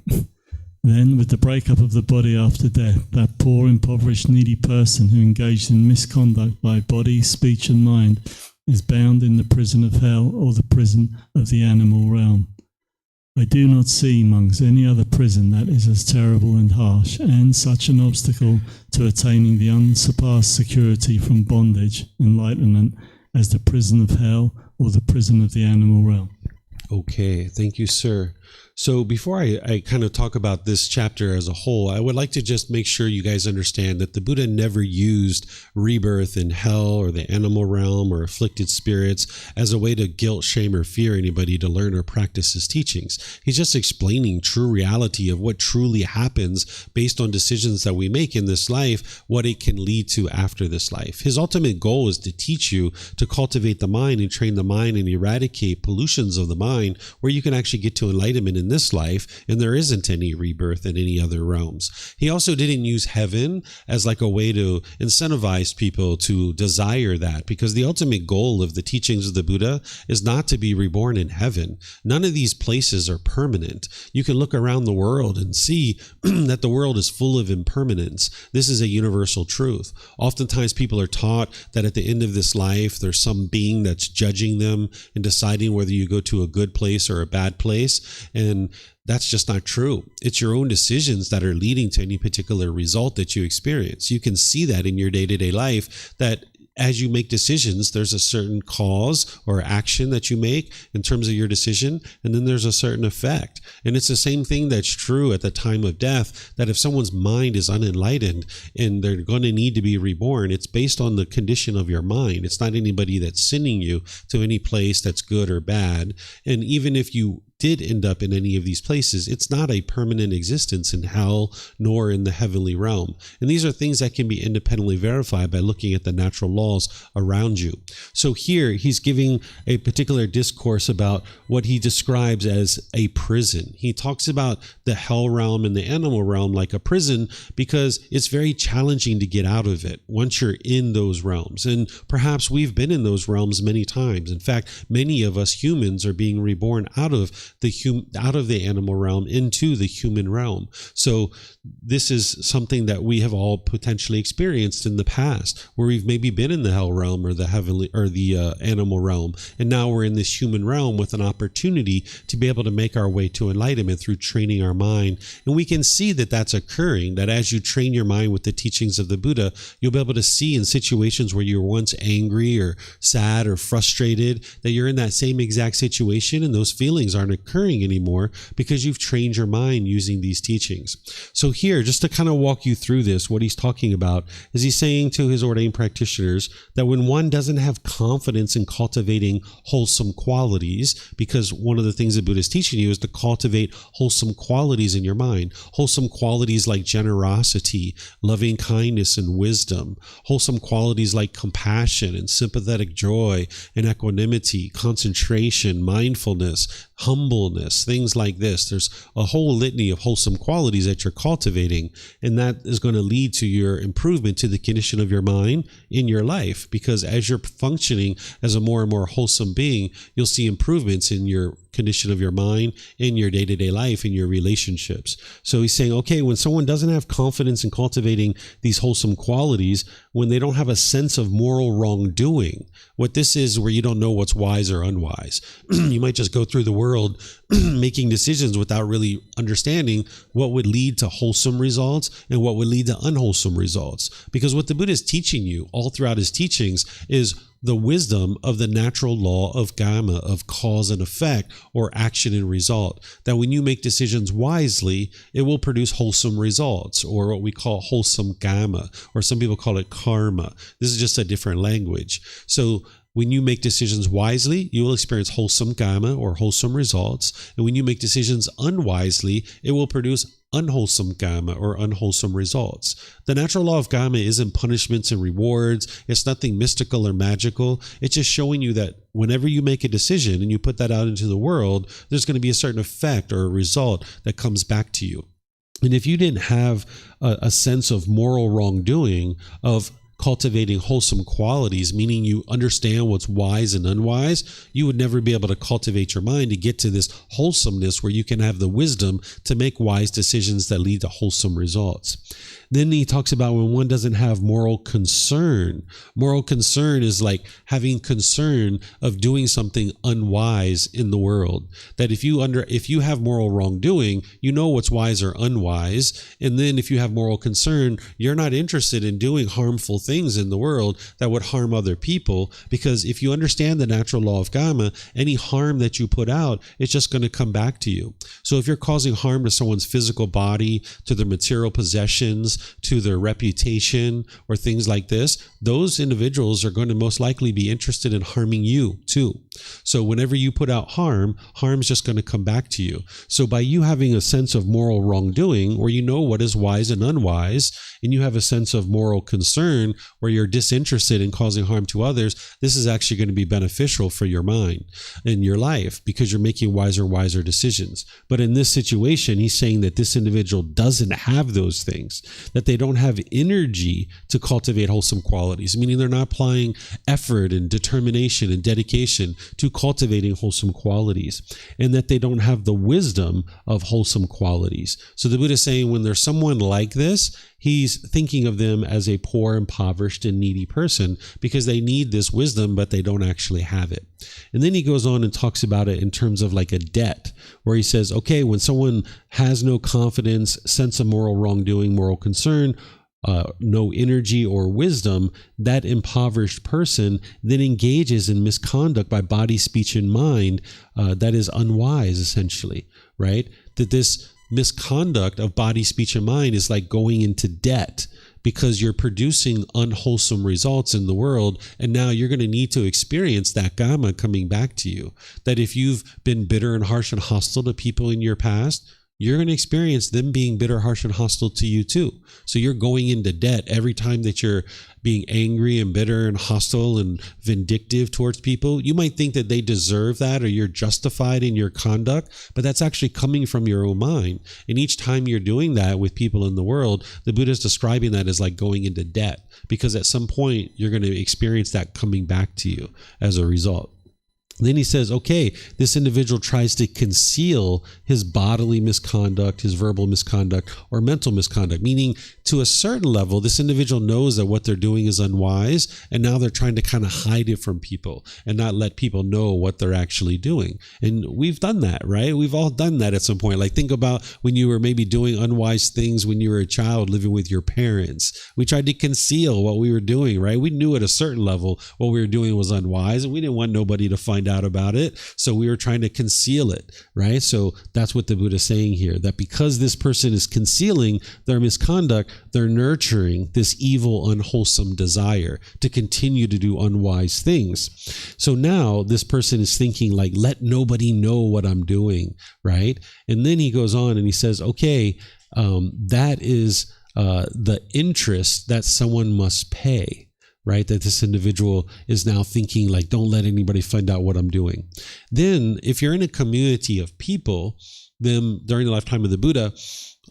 Then, with the breakup of the body after death, that poor, impoverished, needy person who engaged in misconduct by body, speech, and mind is bound in the prison of hell or the prison of the animal realm. I do not see, monks, any other prison that is as terrible and harsh, and such an obstacle to attaining the unsurpassed security from bondage, enlightenment, as the prison of hell or the prison of the animal realm. Okay, thank you, sir. So before I kind of talk about this chapter as a whole, I would like to just make sure you guys understand that the Buddha never used rebirth in hell or the animal realm or afflicted spirits as a way to guilt, shame, or fear anybody to learn or practice his teachings. He's just explaining true reality of what truly happens based on decisions that we make in this life, what it can lead to after this life. His ultimate goal is to teach you to cultivate the mind and train the mind and eradicate pollutions of the mind where you can actually get to enlightenment in this life, and there isn't any rebirth in any other realms. He also didn't use heaven as like a way to incentivize people to desire that, because the ultimate goal of the teachings of the Buddha is not to be reborn in heaven. None of these places are permanent. You can look around the world and see that the world is full of impermanence. This is a universal truth. Oftentimes people are taught that at the end of this life, there's some being that's judging them and deciding whether you go to a good place or a bad place. And that's just not true. It's your own decisions that are leading to any particular result that you experience. You can see that in your day-to-day life, that as you make decisions, there's a certain cause or action that you make in terms of your decision, and then there's a certain effect. And it's the same thing that's true at the time of death, that if someone's mind is unenlightened and they're going to need to be reborn, it's based on the condition of your mind. It's not anybody that's sending you to any place that's good or bad. And even if you did end up in any of these places, it's not a permanent existence in hell nor in the heavenly realm. And these are things that can be independently verified by looking at the natural laws around you. So here he's giving a particular discourse about what he describes as a prison. He talks about the hell realm and the animal realm like a prison because it's very challenging to get out of it once you're in those realms. And perhaps we've been in those realms many times. In fact, many of us humans are being reborn out of the animal realm into the human realm. So this is something that we have all potentially experienced in the past, where we've maybe been in the hell realm or the heavenly or the animal realm, and now we're in this human realm with an opportunity to be able to make our way to enlightenment through training our mind. And we can see that that's occurring, that as you train your mind with the teachings of the Buddha, you'll be able to see in situations where you were once angry or sad or frustrated, that you're in that same exact situation and those feelings aren't occurring anymore because you've trained your mind using these teachings. So here, just to kind of walk you through this, what he's talking about is he's saying to his ordained practitioners that when one doesn't have confidence in cultivating wholesome qualities, because one of the things that Buddha is teaching you is to cultivate wholesome qualities in your mind, wholesome qualities like generosity, loving kindness, and wisdom, wholesome qualities like compassion and sympathetic joy and equanimity, concentration, mindfulness, humbleness, things like this. There's a whole litany of wholesome qualities that you're cultivating, and that is going to lead to your improvement to the condition of your mind in your life, because as you're functioning as a more and more wholesome being, you'll see improvements in your condition of your mind, in your day-to-day life, in your relationships. So he's saying, okay, when someone doesn't have confidence in cultivating these wholesome qualities, when they don't have a sense of moral wrongdoing, what this is where you don't know what's wise or unwise. You might just go through the world making decisions without really understanding what would lead to wholesome results and what would lead to unwholesome results. Because what the Buddha is teaching you all throughout his teachings is the wisdom of the natural law of Gama, of cause and effect, or action and result. That when you make decisions wisely, it will produce wholesome results, or what we call wholesome Gama, or some people call it karma. This is just a different language. So when you make decisions wisely, you will experience wholesome Gama, or wholesome results. And when you make decisions unwisely, it will produce unwholesome Gama, or unwholesome results. The natural law of Gama isn't punishments and rewards. It's nothing mystical or magical. It's just showing you that whenever you make a decision and you put that out into the world, there's going to be a certain effect or a result that comes back to you. And if you didn't have a sense of moral wrongdoing, of cultivating wholesome qualities, meaning you understand what's wise and unwise, you would never be able to cultivate your mind to get to this wholesomeness where you can have the wisdom to make wise decisions that lead to wholesome results. Then he talks about when one doesn't have moral concern. Moral concern is like having concern of doing something unwise in the world. That if you have moral wrongdoing, you know what's wise or unwise. And then if you have moral concern, you're not interested in doing harmful things in the world that would harm other people. Because if you understand the natural law of Gama, any harm that you put out, it's just going to come back to you. So if you're causing harm to someone's physical body, to their material possessions, to their reputation, or things like this, those individuals are going to most likely be interested in harming you too. So whenever you put out harm's just going to come back to you. So by you having a sense of moral wrongdoing, where you know what is wise and unwise, and you have a sense of moral concern where you're disinterested in causing harm to others, this is actually going to be beneficial for your mind and your life, because you're making wiser decisions. But in this situation, he's saying that this individual doesn't have those things, that they don't have energy to cultivate wholesome qualities, meaning they're not applying effort and determination and dedication to cultivating wholesome qualities, and that they don't have the wisdom of wholesome qualities. So the Buddha is saying when there's someone like this, he's thinking of them as a poor, impoverished, and needy person, because they need this wisdom, but they don't actually have it. And then he goes on and talks about it in terms of like a debt, where he says, okay, when someone has no confidence, sense of moral wrongdoing, moral concern, no energy or wisdom, that impoverished person then engages in misconduct by body, speech, and mind that is unwise, essentially, right? That this misconduct of body, speech, and mind is like going into debt, because you're producing unwholesome results in the world. And now you're going to need to experience that karma coming back to you. That if you've been bitter and harsh and hostile to people in your past, you're going to experience them being bitter, harsh, and hostile to you too. So you're going into debt every time that you're being angry and bitter and hostile and vindictive towards people. You might think that they deserve that or you're justified in your conduct, but that's actually coming from your own mind. And each time you're doing that with people in the world, the Buddha is describing that as like going into debt, because at some point you're going to experience that coming back to you as a result. Then he says, okay, this individual tries to conceal his bodily misconduct, his verbal misconduct, or mental misconduct, meaning to a certain level, this individual knows that what they're doing is unwise, and now they're trying to kind of hide it from people and not let people know what they're actually doing. And we've done that, right? We've all done that at some point. Like think about when you were maybe doing unwise things when you were a child living with your parents. We tried to conceal what we were doing, right? We knew at a certain level what we were doing was unwise, and we didn't want nobody to find out about it. So we were trying to conceal it, right? So that's what the Buddha is saying here, that because this person is concealing their misconduct, they're nurturing this evil, unwholesome desire to continue to do unwise things. So now this person is thinking like, let nobody know what I'm doing, right? And then he goes on and he says, okay, that is the interest that someone must pay. Right? That this individual is now thinking like, don't let anybody find out what I'm doing. Then if you're in a community of people, then during the lifetime of the Buddha,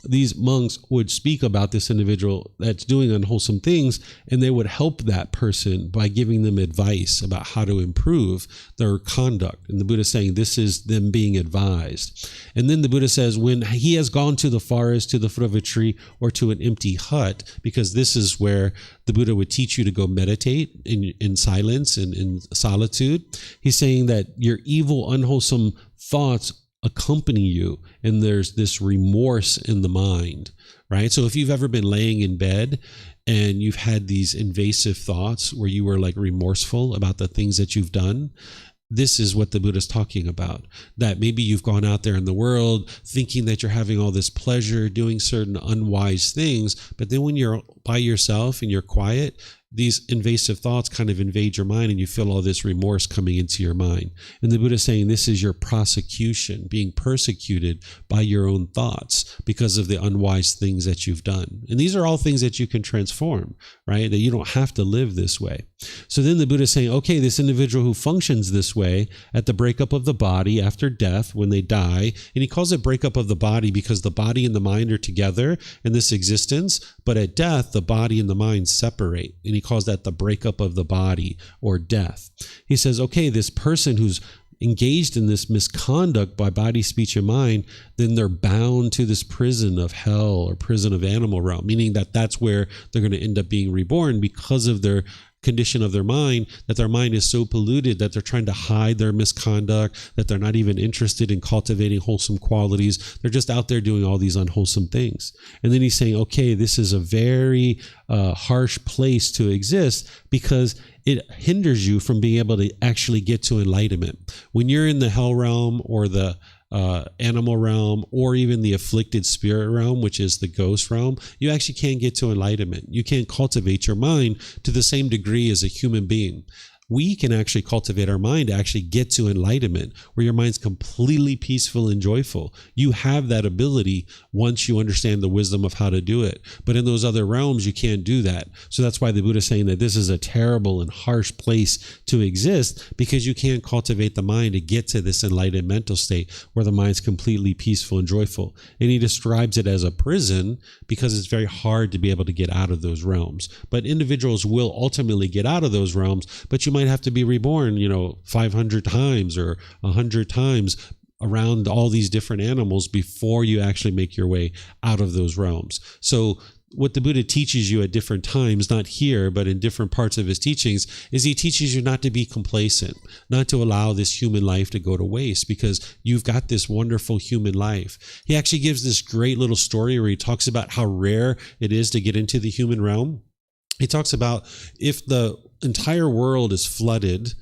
these monks would speak about this individual that's doing unwholesome things, and they would help that person by giving them advice about how to improve their conduct. And the Buddha is saying this is them being advised. And then the Buddha says when he has gone to the forest, to the foot of a tree, or to an empty hut, because this is where the Buddha would teach you to go meditate in silence and in solitude. He's saying that your evil, unwholesome thoughts accompany you, and there's this remorse in the mind, right? So if you've ever been laying in bed and you've had these invasive thoughts where you were like remorseful about the things that you've done, this is what the Buddha is talking about. That maybe you've gone out there in the world thinking that you're having all this pleasure doing certain unwise things, but then when you're by yourself and you're quiet, these invasive thoughts kind of invade your mind and you feel all this remorse coming into your mind. And the Buddha is saying this is your prosecution, being persecuted by your own thoughts because of the unwise things that you've done. And these are all things that you can transform, right? That you don't have to live this way. So then the Buddha is saying, okay, this individual who functions this way at the breakup of the body after death, when they die, and he calls it breakup of the body because the body and the mind are together in this existence, but at death, the body and the mind separate. And he calls that the breakup of the body or death. He says, okay, this person who's engaged in this misconduct by body, speech, and mind, then they're bound to this prison of hell or prison of animal realm, meaning that that's where they're going to end up being reborn because of their condition of their mind, that their mind is so polluted that they're trying to hide their misconduct, that they're not even interested in cultivating wholesome qualities. They're just out there doing all these unwholesome things. And then he's saying, okay, this is a very harsh place to exist because it hinders you from being able to actually get to enlightenment. When you're in the hell realm or the animal realm, or even the afflicted spirit realm, which is the ghost realm, you actually can't get to enlightenment. You can't cultivate your mind to the same degree as a human being. We can actually cultivate our mind to actually get to enlightenment, where your mind's completely peaceful and joyful. You have that ability once you understand the wisdom of how to do it. But in those other realms, you can't do that. So that's why the Buddha is saying that this is a terrible and harsh place to exist, because you can't cultivate the mind to get to this enlightened mental state where the mind's completely peaceful and joyful. And he describes it as a prison because it's very hard to be able to get out of those realms. But individuals will ultimately get out of those realms, but you might have to be reborn, 500 times or 100 times around all these different animals before you actually make your way out of those realms. So what the Buddha teaches you at different times, not here, but in different parts of his teachings, is he teaches you not to be complacent, not to allow this human life to go to waste, because you've got this wonderful human life. He actually gives this great little story where he talks about how rare it is to get into the human realm. He talks about if the entire world is flooded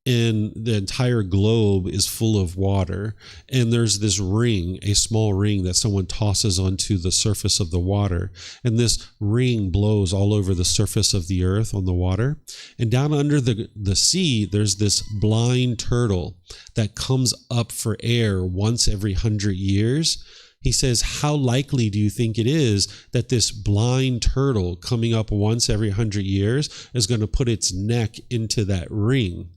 and the entire globe is full of water, and there's this ring, a small ring that someone tosses onto the surface of the water, and this ring blows all over the surface of the earth on the water, and down under the sea there's this blind turtle that comes up for air once every 100 years. He says, how likely do you think it is that this blind turtle coming up once every 100 years is going to put its neck into that ring?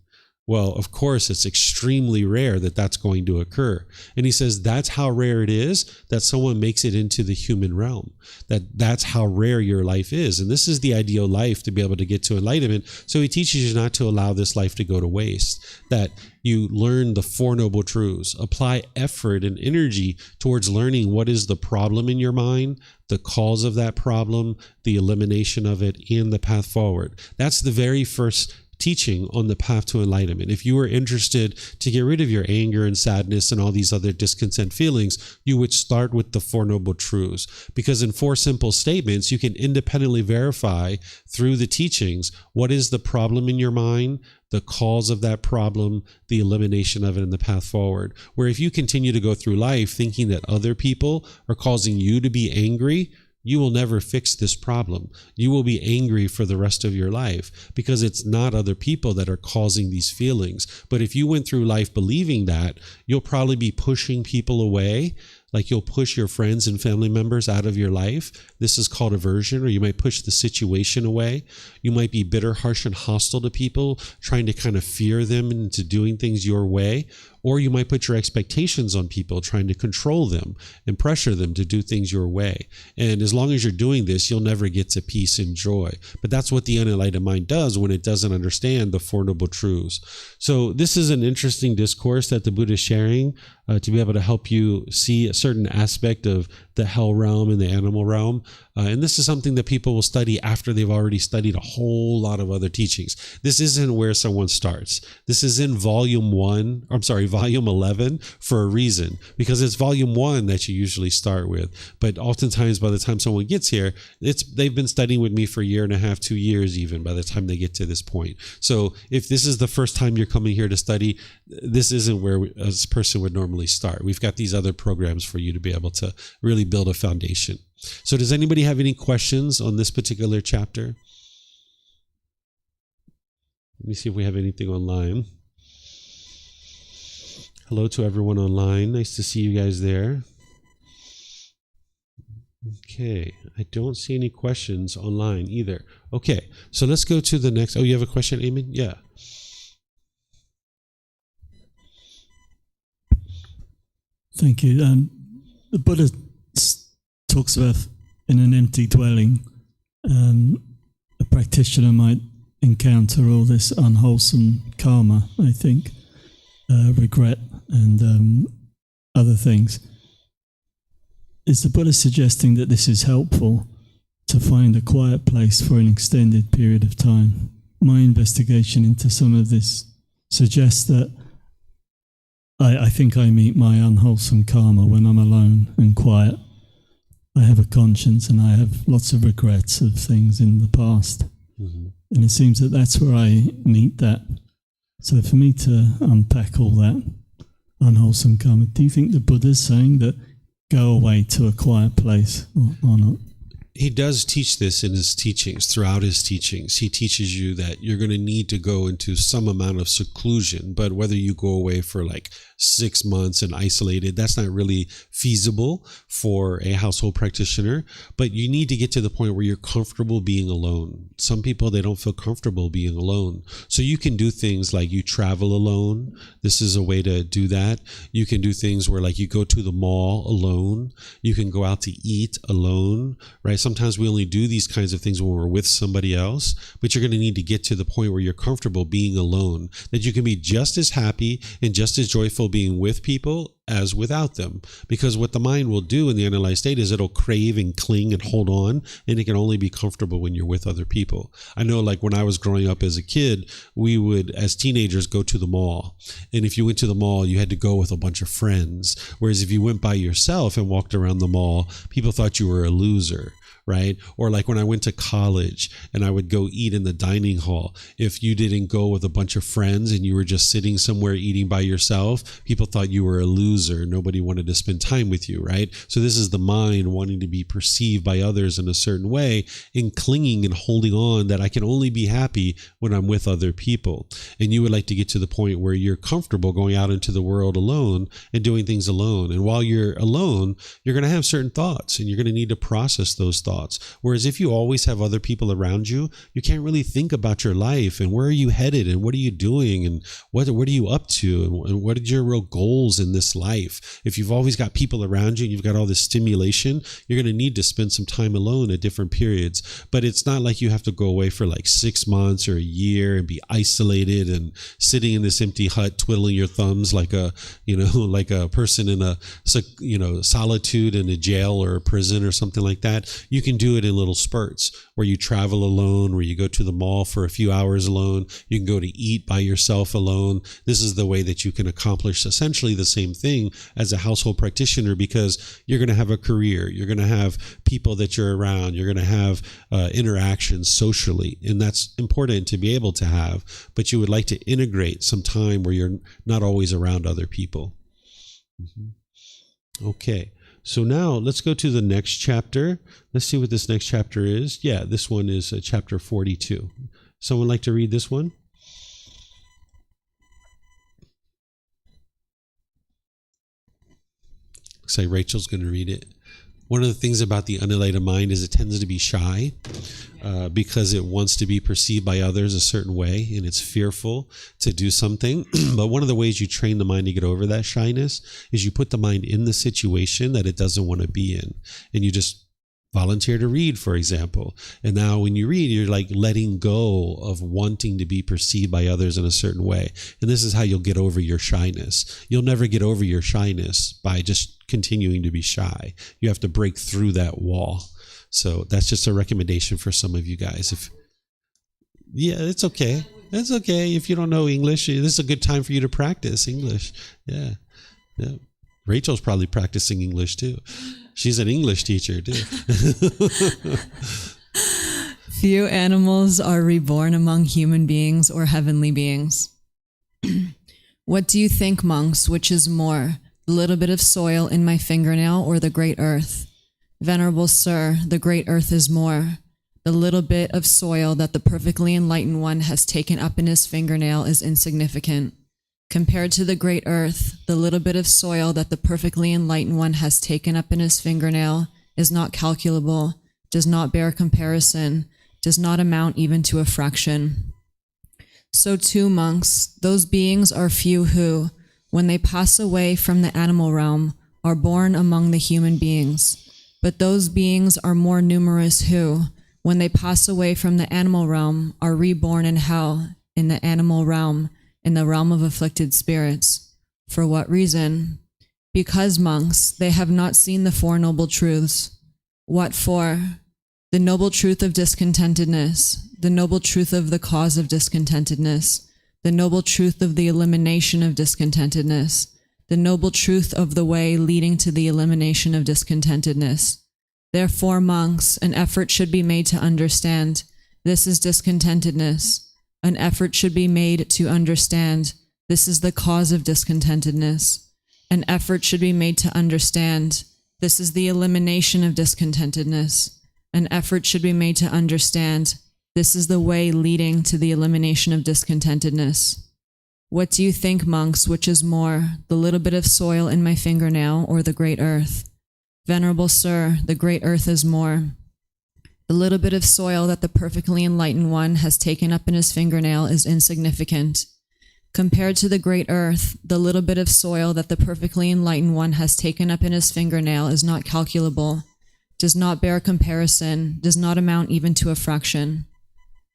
Well, of course, it's extremely rare that that's going to occur. And he says that's how rare it is that someone makes it into the human realm, that's how rare your life is. And this is the ideal life to be able to get to enlightenment. So he teaches you not to allow this life to go to waste, that you learn the Four Noble Truths, apply effort and energy towards learning what is the problem in your mind, the cause of that problem, the elimination of it, and the path forward. That's the very first teaching on the path to enlightenment. If you were interested to get rid of your anger and sadness and all these other discontent feelings, you would start with the Four Noble Truths, because in 4 simple statements, you can independently verify through the teachings what is the problem in your mind, the cause of that problem, the elimination of it, and the path forward. Where if you continue to go through life thinking that other people are causing you to be angry, you will never fix this problem. You will be angry for the rest of your life, because it's not other people that are causing these feelings. But if you went through life believing that, you'll probably be pushing people away. Like you'll push your friends and family members out of your life. This is called aversion, or you might push the situation away. You might be bitter, harsh, and hostile to people, trying to kind of fear them into doing things your way. Or you might put your expectations on people, trying to control them and pressure them to do things your way. And as long as you're doing this, you'll never get to peace and joy. But that's what the unenlightened mind does when it doesn't understand the Four Noble Truths. So this is an interesting discourse that the Buddha is sharing to be able to help you see a certain aspect of the hell realm and the animal realm. And this is something that people will study after they've already studied a whole lot of other teachings. This isn't where someone starts. This is in volume 11 for a reason, because it's volume 1 that you usually start with. But oftentimes by the time someone gets here, they've been studying with me for 1.5 years, 2 years even, by the time they get to this point. So if this is the first time you're coming here to study, this isn't where a person would normally start. We've got these other programs for you to be able to really build a foundation. So does anybody have any questions on this particular chapter? Let me see if we have anything online. Hello to everyone online. Nice to see you guys there. Okay, I don't see any questions online either. Okay, so let's go to the next. Oh, you have a question, Eamon? Yeah. Thank you. The Buddha talks about in an empty dwelling, a practitioner might encounter all this unwholesome karma, I think, regret and other things. Is the Buddha suggesting that this is helpful to find a quiet place for an extended period of time? My investigation into some of this suggests that I think I meet my unwholesome karma when I'm alone and quiet. I have a conscience and I have lots of regrets of things in the past. Mm-hmm. And it seems that that's where I meet that. So for me to unpack all that unwholesome karma, do you think the Buddha's saying that go away to a quiet place or not? He does teach this in his teachings, throughout his teachings. He teaches you that you're going to need to go into some amount of seclusion, but whether you go away for like 6 months and isolated, that's not really feasible for a household practitioner. But you need to get to the point where you're comfortable being alone. Some people, they don't feel comfortable being alone. So you can do things like you travel alone. This is a way to do that. You can do things where like you go to the mall alone. You can go out to eat alone, right? Sometimes we only do these kinds of things when we're with somebody else, but you're going to need to get to the point where you're comfortable being alone, that you can be just as happy and just as joyful being with people as without them. Because what the mind will do in the unrealized state is it'll crave and cling and hold on, and it can only be comfortable when you're with other people. I know, like when I was growing up as a kid, we would, as teenagers, go to the mall. And if you went to the mall, you had to go with a bunch of friends. Whereas if you went by yourself and walked around the mall, people thought you were a loser. right? Or like when I went to college and I would go eat in the dining hall, if you didn't go with a bunch of friends and you were just sitting somewhere eating by yourself, people thought you were a loser. Nobody wanted to spend time with you, right? So this is the mind wanting to be perceived by others in a certain way and clinging and holding on that I can only be happy when I'm with other people. And you would like to get to the point where you're comfortable going out into the world alone and doing things alone. And while you're alone, you're going to have certain thoughts and you're going to need to process those thoughts. Whereas if you always have other people around you, you can't really think about your life and where are you headed and what are you doing and what are you up to and what are your real goals in this life. If you've always got people around you and you've got all this stimulation, you're going to need to spend some time alone at different periods. But it's not like you have to go away for like 6 months or a year and be isolated and sitting in this empty hut twiddling your thumbs like a like a person in a solitude in a jail or a prison or something like that. You can do it in little spurts where you travel alone, where you go to the mall for a few hours alone. You can go to eat by yourself alone. This is the way that you can accomplish essentially the same thing as a household practitioner, because you're going to have a career. You're going to have people that you're around. You're going to have interactions socially, and that's important to be able to have. But you would like to integrate some time where you're not always around other people. Okay. So now let's go to the next chapter. Let's see what this next chapter is. Yeah, this one is chapter 42. Someone like to read this one? Looks like Rachel's going to read it. One of the things about the unenlightened mind is it tends to be shy because it wants to be perceived by others a certain way, and it's fearful to do something. But one of the ways you train the mind to get over that shyness is you put the mind in the situation that it doesn't want to be in, and you just volunteer to read, for example. And now when you read, you're like letting go of wanting to be perceived by others in a certain way. And this is how you'll get over your shyness. You'll never get over your shyness by just continuing to be shy. You have to break through that wall. So that's just a recommendation for some of you guys. It's okay. It's okay. If you don't know English, this is a good time for you to practice English. Yeah. Rachel's probably practicing English too. She's an English teacher too. Few animals are reborn among human beings or heavenly beings. What do you think, monks, which is more, the little bit of soil in my fingernail or the great earth? Venerable sir, the great earth is more. The little bit of soil that the perfectly enlightened one has taken up in his fingernail is insignificant. Compared to the great earth, the little bit of soil that the perfectly enlightened one has taken up in his fingernail is not calculable, does not bear comparison, does not amount even to a fraction. So too, monks, those beings are few who, when they pass away from the animal realm, are born among the human beings. But those beings are more numerous who, when they pass away from the animal realm, are reborn in hell, in the animal realm, in the realm of afflicted spirits. For what reason? Because, monks, they have not seen the Four Noble Truths. What for? The noble truth of discontentedness, the noble truth of the cause of discontentedness, the noble truth of the elimination of discontentedness, the noble truth of the way leading to the elimination of discontentedness. Therefore, monks, an effort should be made to understand this is discontentedness. An effort should be made to understand this is the cause of discontentedness. An effort should be made to understand this is the elimination of discontentedness. An effort should be made to understand this is the way leading to the elimination of discontentedness. What do you think, monks, which is more, the little bit of soil in my fingernail or the great earth? Venerable sir, the great earth is more. The little bit of soil that the perfectly enlightened one has taken up in his fingernail is insignificant. Compared to the great earth, the little bit of soil that the perfectly enlightened one has taken up in his fingernail is not calculable, does not bear comparison, does not amount even to a fraction.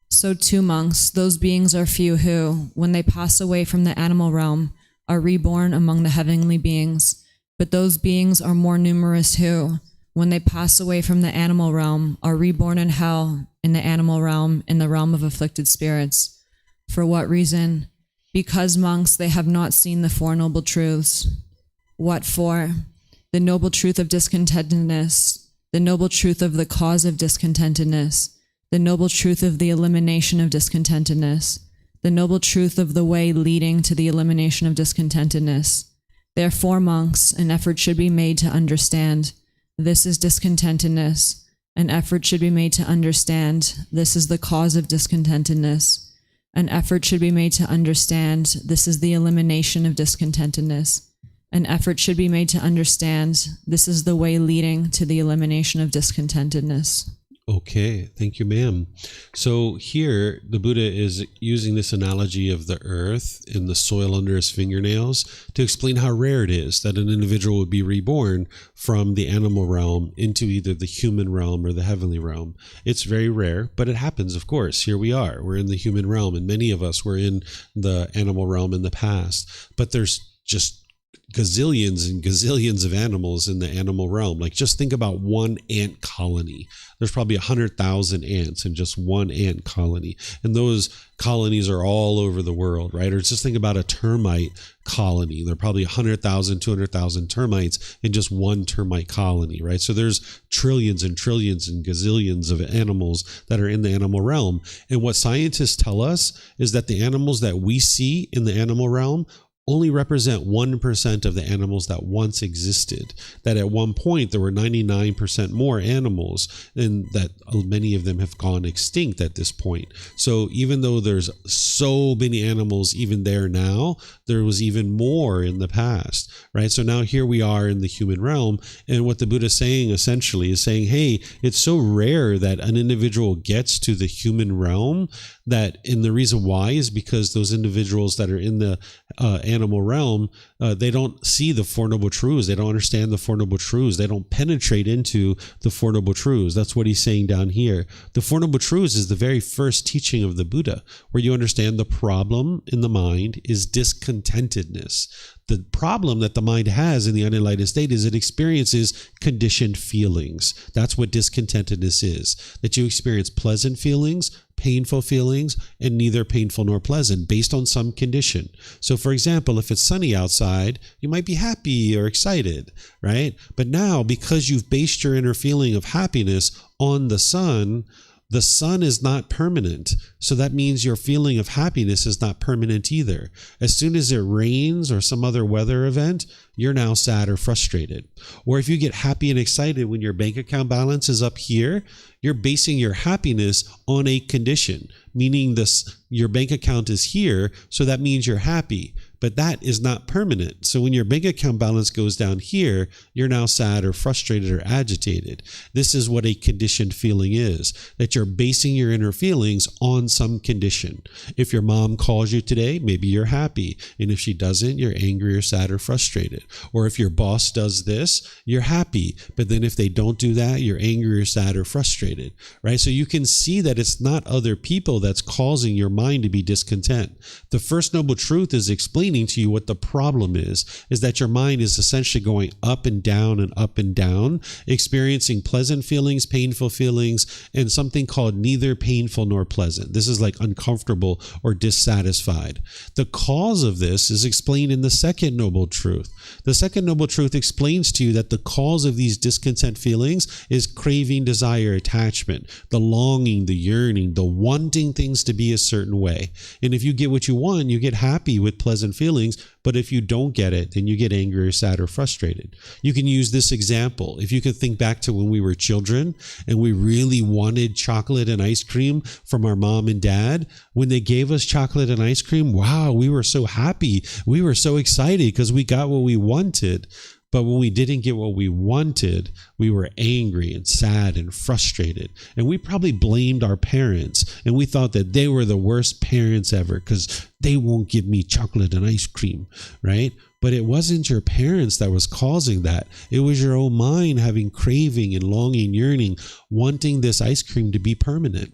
So too, monks, those beings are few who, when they pass away from the animal realm, are reborn among the heavenly beings. But those beings are more numerous who, when they pass away from the animal realm, are reborn in hell, in the animal realm, in the realm of afflicted spirits. For what reason? Because, monks, they have not seen the Four Noble Truths. What for? The noble truth of discontentedness, the noble truth of the cause of discontentedness, the noble truth of the elimination of discontentedness, the noble truth of the way leading to the elimination of discontentedness. Therefore, monks, an effort should be made to understand this is discontentedness. An effort should be made to understand this is the cause of discontentedness. An effort should be made to understand this is the elimination of discontentedness. An effort should be made to understand this is the way leading to the elimination of discontentedness. Okay, thank you, ma'am. So here, the Buddha is using this analogy of the earth and the soil under his fingernails to explain how rare it is that an individual would be reborn from the animal realm into either the human realm or the heavenly realm. It's very rare, but it happens, of course. Here we are. We're in the human realm, and many of us were in the animal realm in the past. But there's just gazillions and gazillions of animals in the animal realm. Like, just think about one ant colony. There's probably 100,000 ants in just one ant colony. And those colonies are all over the world, right? Or just think about a termite colony. There are probably 100,000, 200,000 termites in just one termite colony, right? So there's trillions and trillions and gazillions of animals that are in the animal realm. And what scientists tell us is that the animals that we see in the animal realm only represent 1% of the animals that once existed. That at one point there were 99% more animals, and that many of them have gone extinct at this point. So even though there's so many animals even there now, there was even more in the past, right? So now here we are in the human realm, and what the Buddha is saying essentially is saying, hey, it's so rare that an individual gets to the human realm, and the reason why is because those individuals that are in the animal realm, they don't see the Four Noble Truths. They don't understand the Four Noble Truths. They don't penetrate into the Four Noble Truths. That's what he's saying down here. The Four Noble Truths is the very first teaching of the Buddha, where you understand the problem in the mind is discontentedness. The problem that the mind has in the unenlightened state is it experiences conditioned feelings. That's what discontentedness is, that you experience pleasant feelings, painful feelings, and neither painful nor pleasant based on some condition. So for example, if it's sunny outside, you might be happy or excited, right? But now, because you've based your inner feeling of happiness on the sun is not permanent. So that means your feeling of happiness is not permanent either. As soon as it rains or some other weather event, you're now sad or frustrated. Or if you get happy and excited when your bank account balance is up here, you're basing your happiness on a condition, meaning your bank account is here, so that means you're happy. But that is not permanent. So when your bank account balance goes down here, you're now sad or frustrated or agitated. This is what a conditioned feeling is, that you're basing your inner feelings on some condition. If your mom calls you today, maybe you're happy. And if she doesn't, you're angry or sad or frustrated. Or if your boss does this, you're happy. But then if they don't do that, you're angry or sad or frustrated, right? So you can see that it's not other people that's causing your mind to be discontent. The first noble truth is explaining to you what the problem is that your mind is essentially going up and down, experiencing pleasant feelings, painful feelings, and something called neither painful nor pleasant. This is like uncomfortable or dissatisfied. The cause of this is explained in the second noble truth. The second noble truth explains to you that the cause of these discontent feelings is craving, desire, attachment, the longing, the yearning, the wanting things to be a certain way. And if you get what you want, you get happy with pleasant feelings, but if you don't get it, then you get angry or sad or frustrated. You can use this example. If you can think back to when we were children and we really wanted chocolate and ice cream from our mom and dad, when they gave us chocolate and ice cream, wow, we were so happy. We were so excited because we got what we wanted. But when we didn't get what we wanted, we were angry and sad and frustrated. And we probably blamed our parents. And we thought that they were the worst parents ever because they won't give me chocolate and ice cream, right? But it wasn't your parents that was causing that. It was your own mind having craving and longing, yearning, wanting this ice cream to be permanent.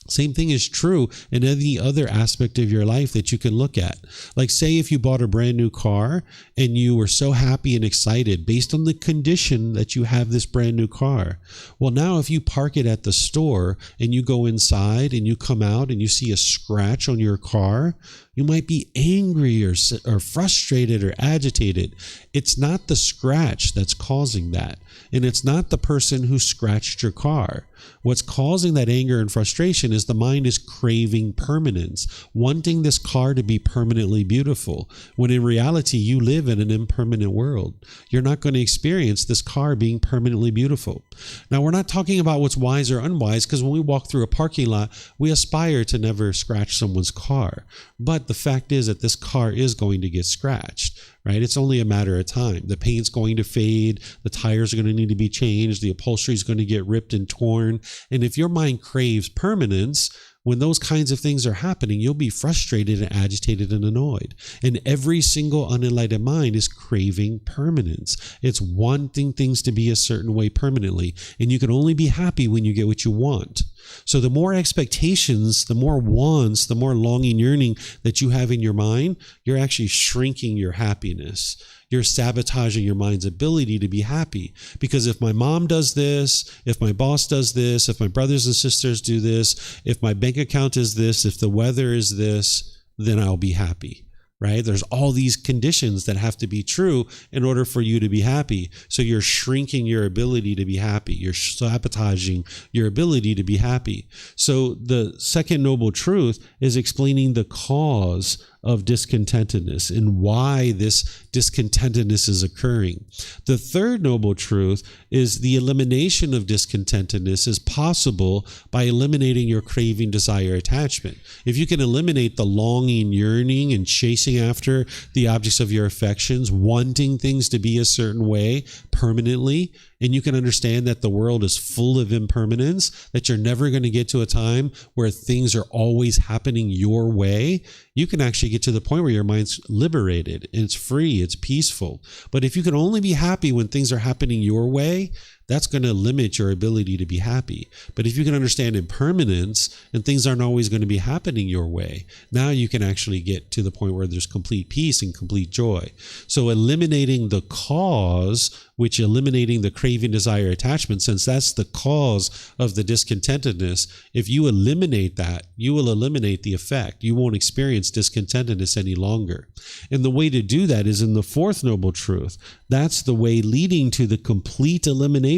Same thing is true in any other aspect of your life that you can look at. Like, say if you bought a brand new car and you were so happy and excited based on the condition that you have this brand new car. Well, now if you park it at the store and you go inside and you come out and you see a scratch on your car, you might be angry or frustrated or agitated. It's not the scratch that's causing that. And it's not the person who scratched your car. What's causing that anger and frustration is the mind is craving permanence, wanting this car to be permanently beautiful, when in reality you live in an impermanent world. You're not going to experience this car being permanently beautiful. Now, we're not talking about what's wise or unwise, because when we walk through a parking lot, we aspire to never scratch someone's car. But the fact is that this car is going to get scratched. Right? It's only a matter of time. The paint's going to fade. The tires are going to need to be changed. The upholstery is going to get ripped and torn. And if your mind craves permanence, when those kinds of things are happening, you'll be frustrated and agitated and annoyed. And every single unenlightened mind is craving permanence. It's wanting things to be a certain way permanently. And you can only be happy when you get what you want. So the more expectations, the more wants, the more longing, yearning that you have in your mind, you're actually shrinking your happiness. You're sabotaging your mind's ability to be happy. Because if my mom does this, if my boss does this, if my brothers and sisters do this, if my bank account is this, if the weather is this, then I'll be happy. Right? There's all these conditions that have to be true in order for you to be happy. So you're shrinking your ability to be happy. You're sabotaging your ability to be happy. So the second noble truth is explaining the cause of discontentedness and why this discontentedness is occurring. The third noble truth is the elimination of discontentedness is possible by eliminating your craving, desire, attachment. If you can eliminate the longing, yearning, and chasing after the objects of your affections, wanting things to be a certain way permanently, and you can understand that the world is full of impermanence, that you're never going to get to a time where things are always happening your way, you can actually get to the point where your mind's liberated, and it's free, it's peaceful. But if you can only be happy when things are happening your way, that's going to limit your ability to be happy. But if you can understand impermanence and things aren't always going to be happening your way, now you can actually get to the point where there's complete peace and complete joy. So eliminating the cause, which eliminating the craving, desire, attachment, since that's the cause of the discontentedness, if you eliminate that, you will eliminate the effect. You won't experience discontentedness any longer. And the way to do that is in the fourth noble truth. That's the way leading to the complete elimination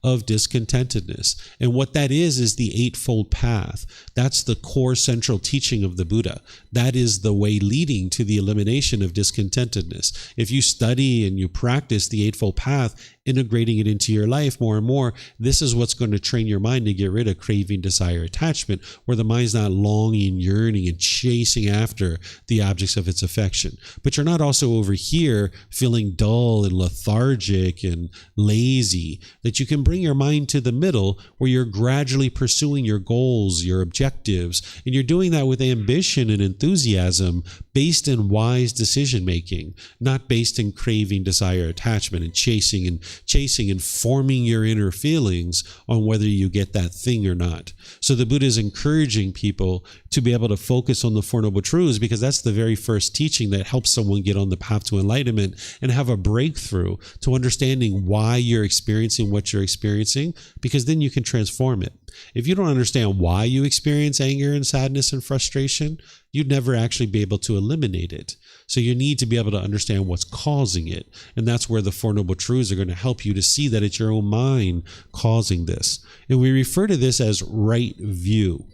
of discontentedness. And what that is the Eightfold Path. That's the core central teaching of the Buddha. That is the way leading to the elimination of discontentedness. If you study and you practice the Eightfold Path, integrating it into your life more and more, this is what's going to train your mind to get rid of craving, desire, attachment, where the mind's not longing, yearning, and chasing after the objects of its affection. But you're not also over here feeling dull and lethargic and lazy, that you can bring your mind to the middle where you're gradually pursuing your goals, your objectives, and you're doing that with ambition and enthusiasm based in wise decision making, not based in craving, desire, attachment, and chasing and forming your inner feelings on whether you get that thing or not. So the Buddha is encouraging people to be able to focus on the Four Noble Truths, because that's the very first teaching that helps someone get on the path to enlightenment and have a breakthrough to understanding why you're experiencing what you're experiencing, because then you can transform it. If you don't understand why you experience anger and sadness and frustration, you'd never actually be able to eliminate it. So you need to be able to understand what's causing it. And that's where the Four Noble Truths are going to help you to see that it's your own mind causing this. And we refer to this as right view,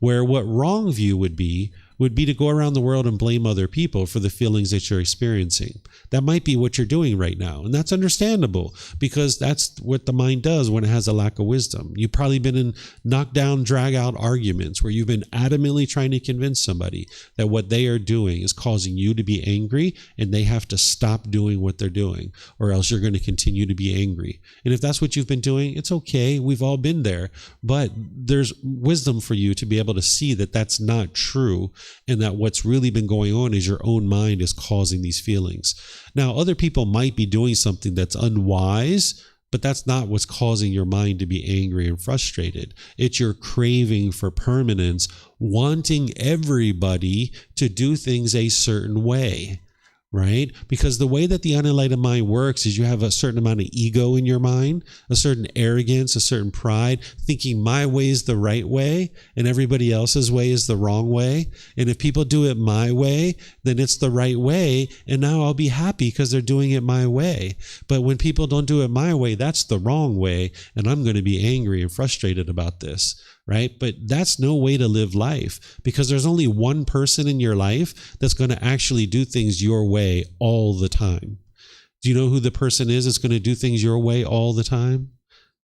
where what wrong view would be to go around the world and blame other people for the feelings that you're experiencing. That might be what you're doing right now. And that's understandable, because that's what the mind does when it has a lack of wisdom. You've probably been in knockdown, drag out arguments where you've been adamantly trying to convince somebody that what they are doing is causing you to be angry and they have to stop doing what they're doing, or else you're going to continue to be angry. And if that's what you've been doing, it's okay. We've all been there. But there's wisdom for you to be able to see that that's not true, and that what's really been going on is your own mind is causing these feelings. Now, other people might be doing something that's unwise, But that's not what's causing your mind to be angry and frustrated. It's your craving for permanence, wanting everybody to do things a certain way, right? Because the way that the unenlightened mind works is you have a certain amount of ego in your mind, a certain arrogance, a certain pride, thinking my way is the right way and everybody else's way is the wrong way. And if people do it my way, then it's the right way. And now I'll be happy because they're doing it my way. But when people don't do it my way, that's the wrong way. And I'm going to be angry and frustrated about this. Right? But that's no way to live life, because there's only one person in your life that's going to actually do things your way all the time. Do you know who the person is that's going to do things your way all the time?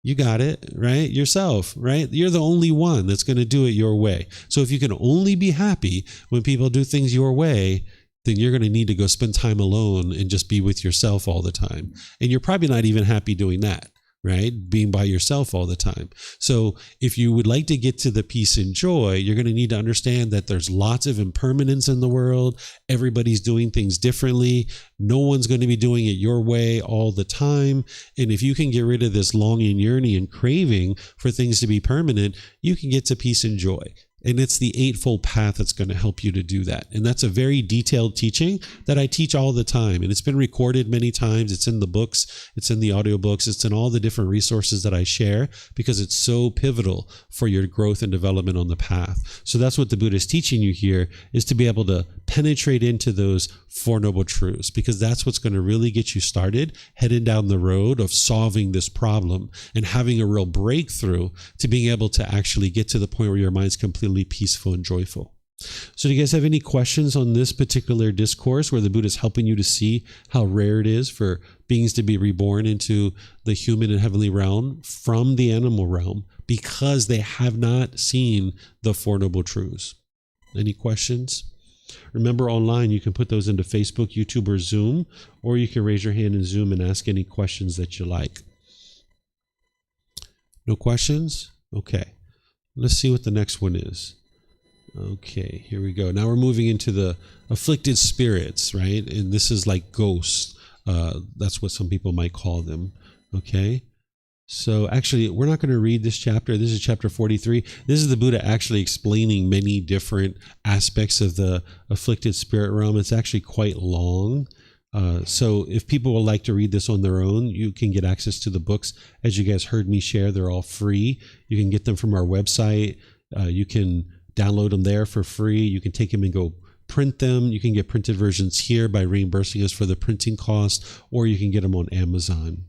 You got it, right? Yourself, right? You're the only one that's going to do it your way. So if you can only be happy when people do things your way, then you're going to need to go spend time alone and just be with yourself all the time. And you're probably not even happy doing that. Right? Being by yourself all the time. So if you would like to get to the peace and joy, you're going to need to understand that there's lots of impermanence in the world. Everybody's doing things differently. No one's going to be doing it your way all the time. And if you can get rid of this longing, yearning, and craving for things to be permanent, you can get to peace and joy. And it's the Eightfold Path that's going to help you to do that. And that's a very detailed teaching that I teach all the time. And it's been recorded many times. It's in the books. It's in the audiobooks. It's in all the different resources that I share, because it's so pivotal for your growth and development on the path. So that's what the Buddha is teaching you here, is to be able to penetrate into those Four Noble Truths, because that's what's going to really get you started heading down the road of solving this problem and having a real breakthrough to being able to actually get to the point where your mind's completely peaceful and joyful. So do you guys have any questions on this particular discourse where the Buddha is helping you to see how rare it is for beings to be reborn into the human and heavenly realm from the animal realm because they have not seen the Four Noble Truths? Any questions? Remember, online you can put those into Facebook, YouTube, or Zoom, or you can raise your hand in Zoom and ask any questions that you like. No questions? Okay. Let's see what the next one is. Okay, here we go. Now we're moving into the afflicted spirits, right? And this is like ghosts. That's what some people might call them. Okay. So actually, we're not going to read this chapter. This is chapter 43. This is the Buddha actually explaining many different aspects of the afflicted spirit realm. It's actually quite long. So if people would like to read this on their own, you can get access to the books. As you guys heard me share, they're all free. You can get them from our website. You can download them there for free. You can take them and go print them. You can get printed versions here by reimbursing us for the printing cost, or you can get them on Amazon.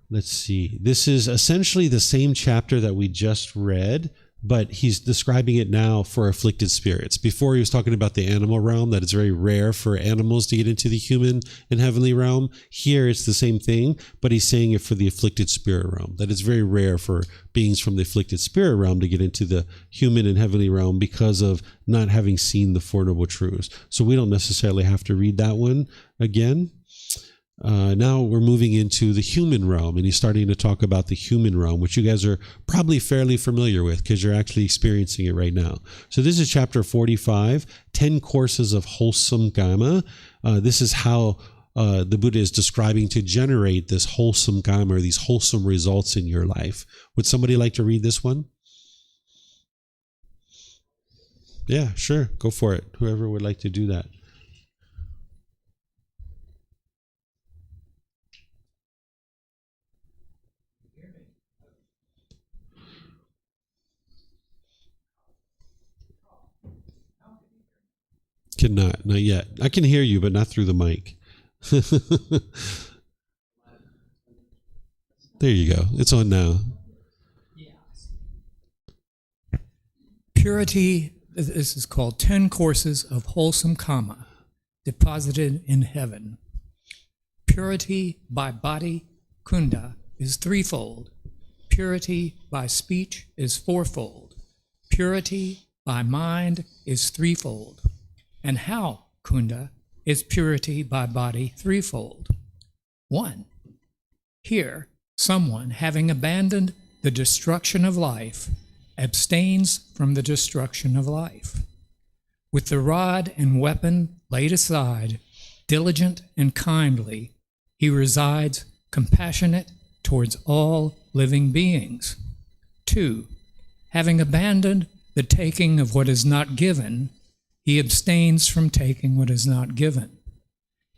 Let's see. This is essentially the same chapter that we just read, but he's describing it now for afflicted spirits. Before, he was talking about the animal realm, that it's very rare for animals to get into the human and heavenly realm. Here, it's the same thing, but he's saying it for the afflicted spirit realm, that it's very rare for beings from the afflicted spirit realm to get into the human and heavenly realm because of not having seen the Four Noble Truths. So we don't necessarily have to read that one again. Now we're moving into the human realm, and he's starting to talk about the human realm, which you guys are probably fairly familiar with because you're actually experiencing it right now. So this is chapter 45, 10 courses of wholesome karma. This is how the Buddha is describing to generate this wholesome karma, or these wholesome results in your life. Would somebody like to read this one? Yeah, sure. Go for it. Whoever would like to do that. Cannot, not yet. I can hear you, but not through the mic. There you go. It's on now. Purity, this is called 10 courses of wholesome karma deposited in heaven. Purity by body, kunda, is threefold. Purity by speech is fourfold. Purity by mind is threefold. And how, kunda, is purity by body threefold? 1. Here, someone, having abandoned the destruction of life, abstains from the destruction of life. With the rod and weapon laid aside, diligent and kindly, he resides compassionate towards all living beings. 2. Having abandoned the taking of what is not given, he abstains from taking what is not given.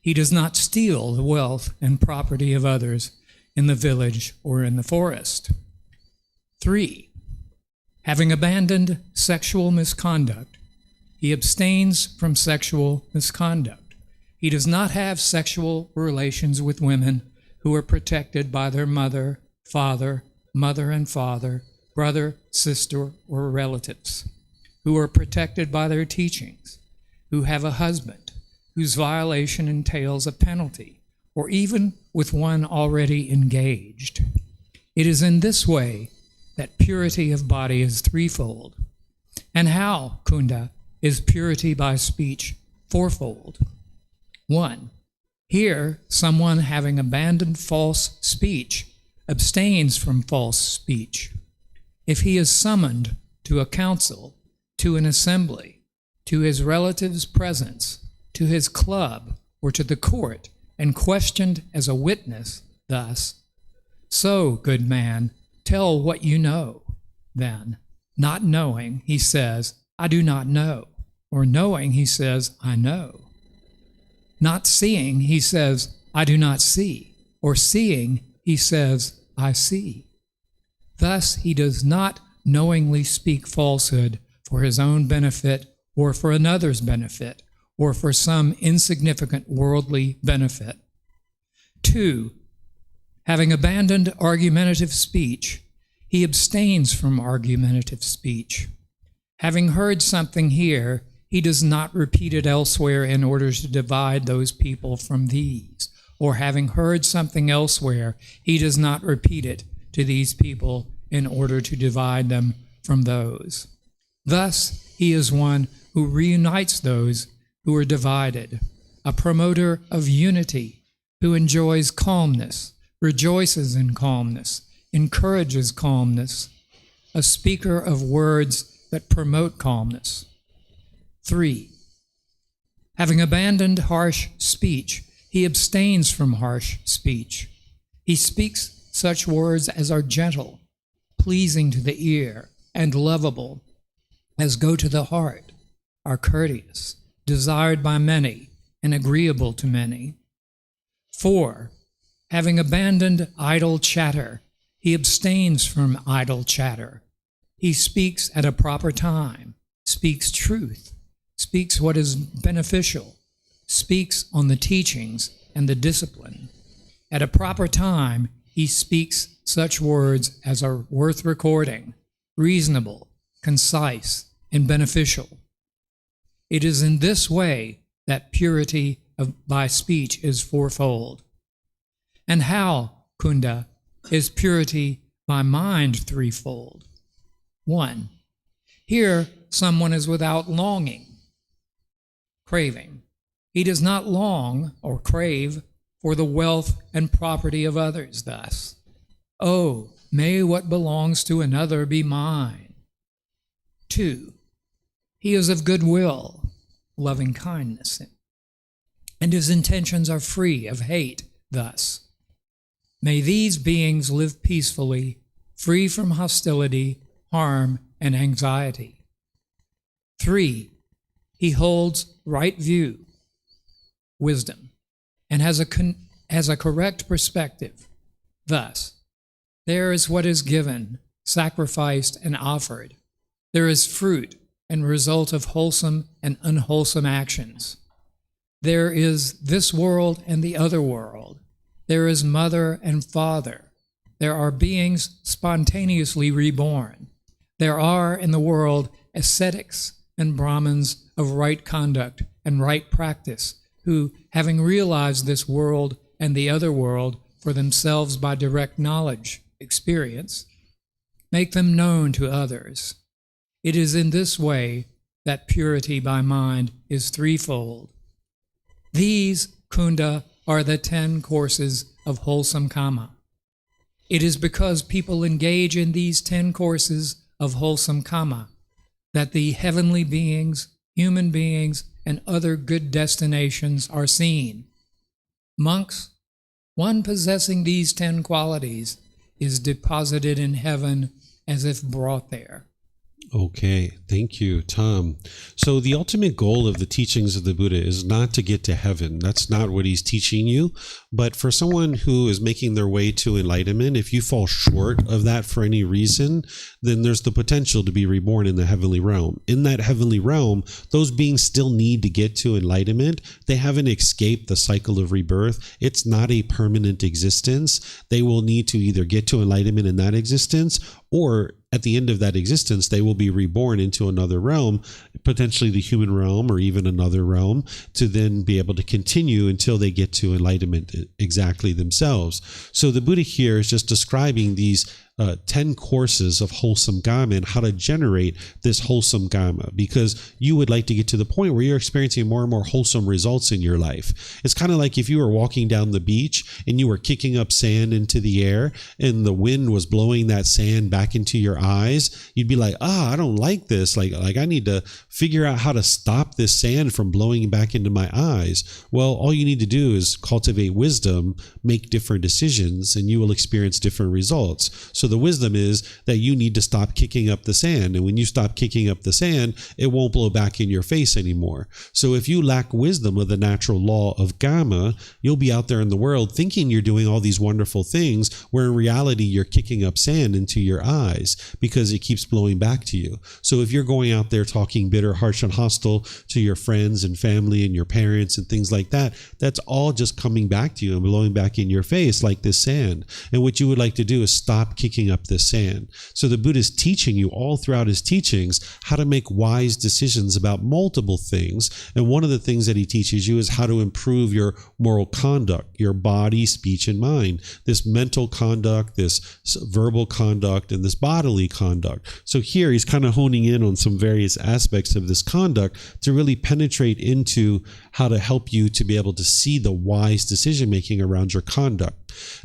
He does not steal the wealth and property of others in the village or in the forest. 3. Having abandoned sexual misconduct, he abstains from sexual misconduct. He does not have sexual relations with women who are protected by their mother, father, mother and father, brother, sister, or relatives, who are protected by their teachings, who have a husband whose violation entails a penalty, or even with one already engaged. It is in this way that purity of body is threefold. And how, Kunda, is purity by speech fourfold? 1. Here, someone having abandoned false speech abstains from false speech. If he is summoned to a council, to an assembly, to his relatives' presence, to his club, or to the court, and questioned as a witness, thus, "So, good man, tell what you know." Then, not knowing, he says, "I do not know," or knowing, he says, "I know." Not seeing, he says, "I do not see," or seeing, he says, "I see." Thus, he does not knowingly speak falsehood for his own benefit or for another's benefit or for some insignificant worldly benefit. 2. Having abandoned argumentative speech, he abstains from argumentative speech. Having heard something here, he does not repeat it elsewhere in order to divide those people from these. Or having heard something elsewhere, he does not repeat it to these people in order to divide them from those. Thus, he is one who reunites those who are divided, a promoter of unity, who enjoys calmness, rejoices in calmness, encourages calmness, a speaker of words that promote calmness. 3. Having abandoned harsh speech, he abstains from harsh speech. He speaks such words as are gentle, pleasing to the ear, and lovable, as go to the heart, are courteous, desired by many, and agreeable to many. 4. Having abandoned idle chatter, he abstains from idle chatter. He speaks at a proper time, speaks truth, speaks what is beneficial, speaks on the teachings and the discipline. At a proper time, he speaks such words as are worth recording, reasonable, concise, and beneficial. It is in this way that purity by speech is fourfold. And how, Kunda, is purity by mind threefold? 1. Here, someone is without longing, craving. He does not long or crave for the wealth and property of others thus. "Oh, may what belongs to another be mine." 2. He is of good will, loving kindness, and his intentions are free of hate thus. May these beings live peacefully, free from hostility, harm, and anxiety. 3. He holds right view, wisdom, and has a correct perspective. Thus, there is what is given, sacrificed, and offered. There is fruit and result of wholesome and unwholesome actions. There is this world and the other world. There is mother and father. There are beings spontaneously reborn. There are in the world ascetics and Brahmins of right conduct and right practice, who, having realized this world and the other world for themselves by direct knowledge, experience, make them known to others. It is in this way that purity by mind is threefold. These, Kunda, are the 10 courses of wholesome Kama. It is because people engage in these 10 courses of wholesome Kama that the heavenly beings, human beings, and other good destinations are seen. Monks, One possessing these 10 qualities is deposited in heaven as if brought there. Okay, thank you, Tom. So the ultimate goal of the teachings of the Buddha is not to get to heaven. That's not what he's teaching you. But for someone who is making their way to enlightenment, if you fall short of that for any reason, then there's the potential to be reborn in the heavenly realm. In that heavenly realm, those beings still need to get to enlightenment. They haven't escaped the cycle of rebirth. It's not a permanent existence. They will need to either get to enlightenment in that existence, or at the end of that existence, they will be reborn into another realm, potentially the human realm or even another realm, to then be able to continue until they get to enlightenment exactly themselves. So the Buddha here is just describing these 10 courses of wholesome Dhamma and how to generate this wholesome Dhamma, because you would like to get to the point where you're experiencing more and more wholesome results in your life. It's kind of like if you were walking down the beach and you were kicking up sand into the air and the wind was blowing that sand back into your eyes. You'd be like, I don't like this. Like I need to figure out how to stop this sand from blowing back into my eyes. Well, all you need to do is cultivate wisdom, make different decisions, and you will experience different results. So the wisdom is that you need to stop kicking up the sand. And when you stop kicking up the sand, it won't blow back in your face anymore. So if you lack wisdom of the natural law of Dhamma, you'll be out there in the world thinking you're doing all these wonderful things, where in reality, you're kicking up sand into your eyes because it keeps blowing back to you. So if you're going out there talking bitter, harsh, and hostile to your friends and family and your parents and things like that, that's all just coming back to you and blowing back in your face like this sand. And what you would like to do is stop kicking up this sand. So the Buddha is teaching you all throughout his teachings how to make wise decisions about multiple things. And one of the things that he teaches you is how to improve your moral conduct, your body, speech, and mind, this mental conduct, this verbal conduct, and this bodily conduct. So here he's kind of honing in on some various aspects of this conduct to really penetrate into how to help you to be able to see the wise decision making around your conduct.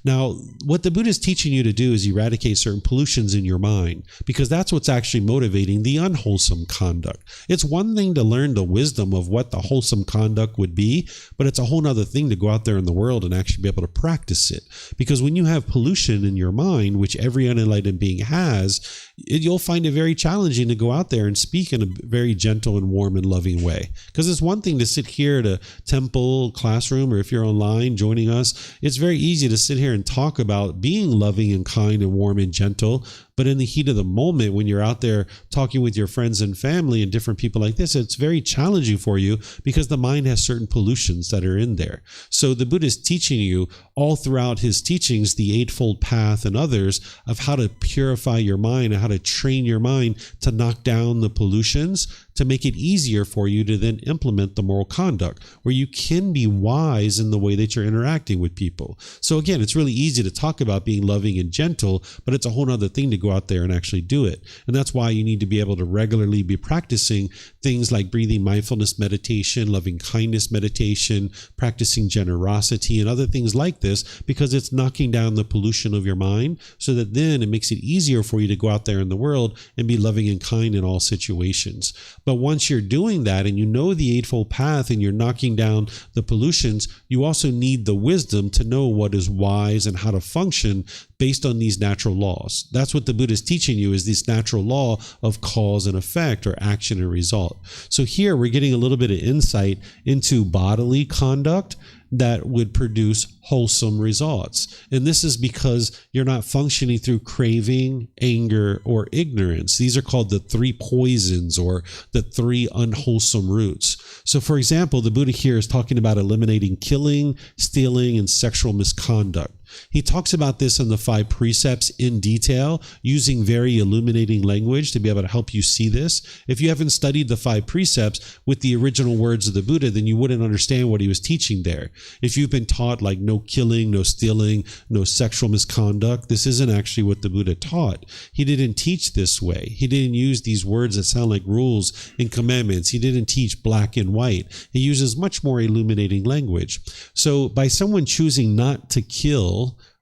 Now, what the Buddha is teaching you to do is eradicate certain pollutions in your mind, because that's what's actually motivating the unwholesome conduct. It's one thing to learn the wisdom of what the wholesome conduct would be, but it's a whole other thing to go out there in the world and actually be able to practice it. Because when you have pollution in your mind, which every unenlightened being has, you'll find it very challenging to go out there and speak in a very gentle and warm and loving way. Because it's one thing to sit here at a temple classroom, or if you're online joining us, it's very easy to sit here and talk about being loving and kind and warm and gentle. But in the heat of the moment, when you're out there talking with your friends and family and different people like this, it's very challenging for you because the mind has certain pollutions that are in there. So the Buddha is teaching you all throughout his teachings, the Eightfold Path and others, of how to purify your mind and how to train your mind to knock down the pollutions, to make it easier for you to then implement the moral conduct, where you can be wise in the way that you're interacting with people. So again, it's really easy to talk about being loving and gentle, but it's a whole other thing to go out there and actually do it. And that's why you need to be able to regularly be practicing things like breathing mindfulness meditation, loving kindness meditation, practicing generosity, and other things like this, because it's knocking down the pollution of your mind, so that then it makes it easier for you to go out there in the world and be loving and kind in all situations. But once you're doing that and you know the Eightfold Path and you're knocking down the pollutions, you also need the wisdom to know what is wise and how to function based on these natural laws. That's what the Buddha is teaching you, is this natural law of cause and effect, or action and result. So here we're getting a little bit of insight into bodily conduct that would produce wholesome results. And this is because you're not functioning through craving, anger, or ignorance. These are called the three poisons, or the three unwholesome roots. So for example, the Buddha here is talking about eliminating killing, stealing, and sexual misconduct. He talks about this in the 5 precepts in detail, using very illuminating language to be able to help you see this. If you haven't studied the 5 precepts with the original words of the Buddha, then you wouldn't understand what he was teaching there. If you've been taught like no killing, no stealing, no sexual misconduct, this isn't actually what the Buddha taught. He didn't teach this way. He didn't use these words that sound like rules and commandments. He didn't teach black and white. He uses much more illuminating language. So by someone choosing not to kill,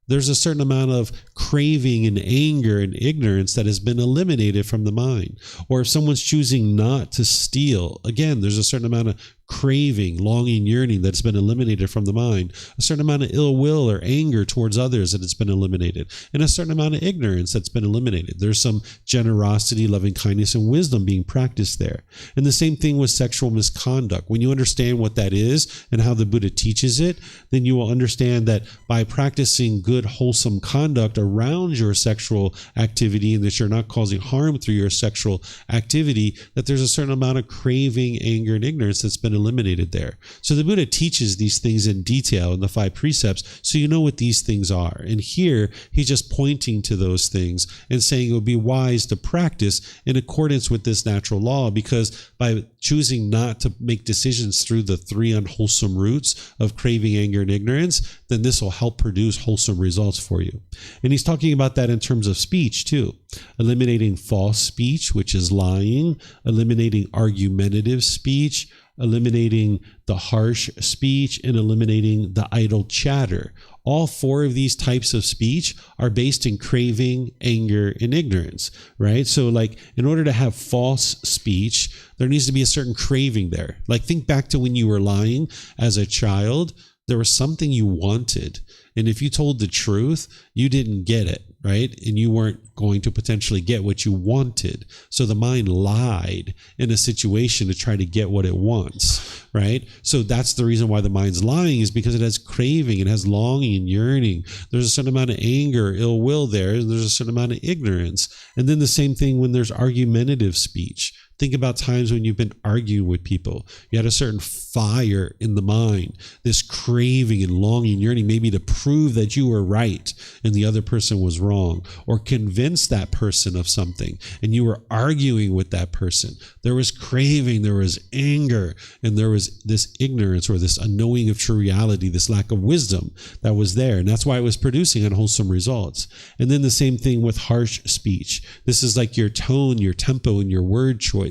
there's a certain amount of craving and anger and ignorance that has been eliminated from the mind. Or if someone's choosing not to steal, again, there's a certain amount of craving, longing, yearning that's been eliminated from the mind, a certain amount of ill will or anger towards others that has been eliminated, and a certain amount of ignorance that's been eliminated. There's some generosity, loving kindness, and wisdom being practiced there. And the same thing with sexual misconduct. When you understand what that is and how the Buddha teaches it, then you will understand that by practicing good, wholesome conduct around your sexual activity, and that you're not causing harm through your sexual activity, that there's a certain amount of craving, anger, and ignorance that's been eliminated there. So the Buddha teaches these things in detail in the 5 precepts, so you know what these things are. And here, he's just pointing to those things and saying it would be wise to practice in accordance with this natural law, because by choosing not to make decisions through the 3 unwholesome roots of craving, anger, and ignorance, then this will help produce wholesome results for you. And he's talking about that in terms of speech too. Eliminating false speech, which is lying, eliminating argumentative speech, eliminating the harsh speech, and eliminating the idle chatter. All 4 of these types of speech are based in craving, anger, and ignorance, right? So like in order to have false speech, there needs to be a certain craving there. Like think back to when you were lying as a child. There was something you wanted. And if you told the truth, you didn't get it, right? And you weren't going to potentially get what you wanted. So the mind lied in a situation to try to get what it wants, right? So that's the reason why the mind's lying, is because it has craving, it has longing and yearning. There's a certain amount of anger, ill will there, and there's a certain amount of ignorance. And then the same thing when there's argumentative speech. Think about times when you've been arguing with people. You had a certain fire in the mind, this craving and longing, yearning, maybe to prove that you were right and the other person was wrong, or convince that person of something, and you were arguing with that person. There was craving, there was anger, and there was this ignorance or this unknowing of true reality, this lack of wisdom that was there. And that's why it was producing unwholesome results. And then the same thing with harsh speech. This is like your tone, your tempo, and your word choice.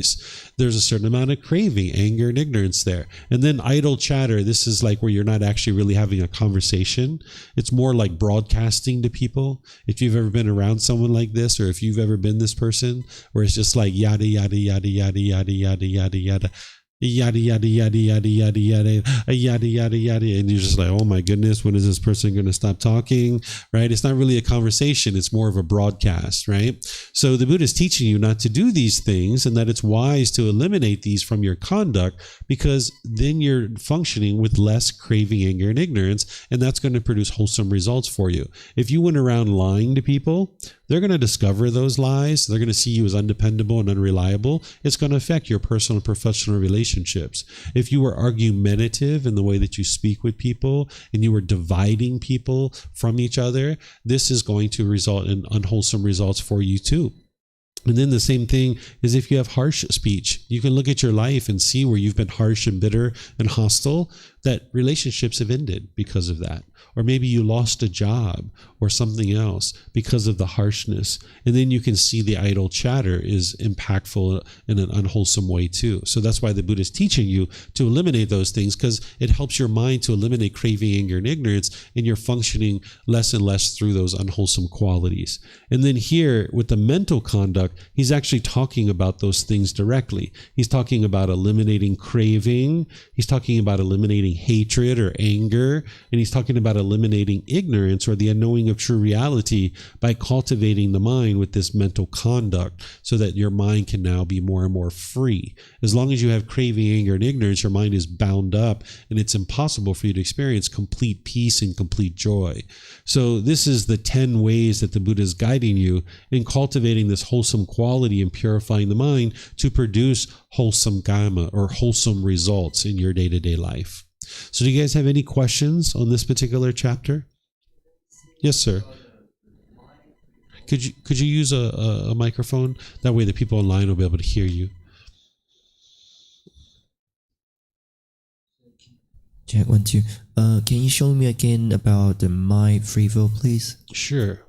There's a certain amount of craving, anger, and ignorance there. And then idle chatter. This is like where you're not actually really having a conversation. It's more like broadcasting to people. If you've ever been around someone like this, or if you've ever been this person where it's just like yada, yada, yada, yada, yada, yada, yada, yada, yada, yada, yada, yada, yada, yada, yada, yada, yada, and you're just like, oh my goodness, when is this person going to stop talking, right? It's not really a conversation, it's more of a broadcast, right? So the Buddha is teaching you not to do these things, and that it's wise to eliminate these from your conduct, because then you're functioning with less craving, anger, and ignorance, and that's going to produce wholesome results for you. If you went around lying to people, they're going to discover those lies. They're going to see you as undependable and unreliable. It's going to affect your personal and professional relationships. If you were argumentative in the way that you speak with people, and you were dividing people from each other, this is going to result in unwholesome results for you too. And then the same thing is if you have harsh speech. You can look at your life and see where you've been harsh and bitter and hostile, that relationships have ended because of that. Or maybe you lost a job or something else because of the harshness. And then you can see the idle chatter is impactful in an unwholesome way too. So that's why the Buddha is teaching you to eliminate those things, because it helps your mind to eliminate craving, anger, and ignorance, and you're functioning less and less through those unwholesome qualities. And then here with the mental conduct, he's actually talking about those things directly. He's talking about eliminating craving. He's talking about eliminating hatred or anger. And he's talking about eliminating ignorance or the unknowing of true reality by cultivating the mind with this mental conduct, so that your mind can now be more and more free. As long as you have craving, anger, and ignorance, your mind is bound up, and it's impossible for you to experience complete peace and complete joy. So this is the 10 ways that the Buddha is guiding you in cultivating this wholesome quality and purifying the mind to produce wholesome karma or wholesome results in your day-to-day life. So do you guys have any questions on this particular chapter? Yes, sir. Could you use a microphone? That way the people online will be able to hear you. Check 1, 2. Can you show me again about the mind free will, please? Sure.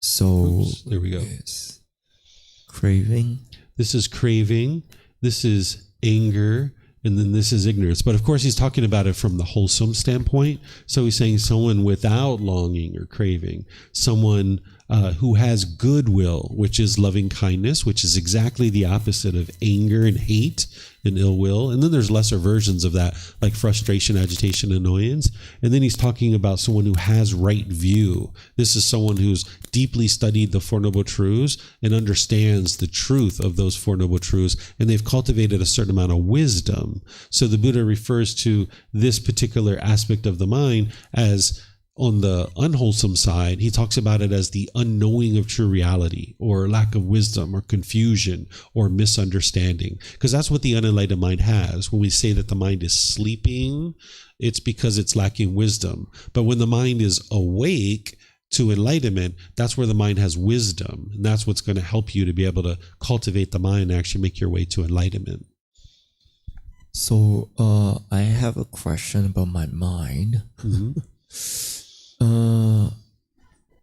So oops, there we go. Yes. Craving. This is craving. This is anger. And then this is ignorance. But of course, he's talking about it from the wholesome standpoint. So he's saying someone without longing or craving, someone who has goodwill, which is loving kindness, which is exactly the opposite of anger and hate and ill will. And then there's lesser versions of that, like frustration, agitation, annoyance. And then he's talking about someone who has right view. This is someone who's deeply studied the Four Noble Truths and understands the truth of those Four Noble Truths, and they've cultivated a certain amount of wisdom. So the Buddha refers to this particular aspect of the mind as, on the unwholesome side, he talks about it as the unknowing of true reality, or lack of wisdom, or confusion, or misunderstanding. Because that's what the unenlightened mind has. When we say that the mind is sleeping, it's because it's lacking wisdom. But when the mind is awake to enlightenment, that's where the mind has wisdom. And that's what's going to help you to be able to cultivate the mind and actually make your way to enlightenment. So I have a question about my mind. Mm-hmm.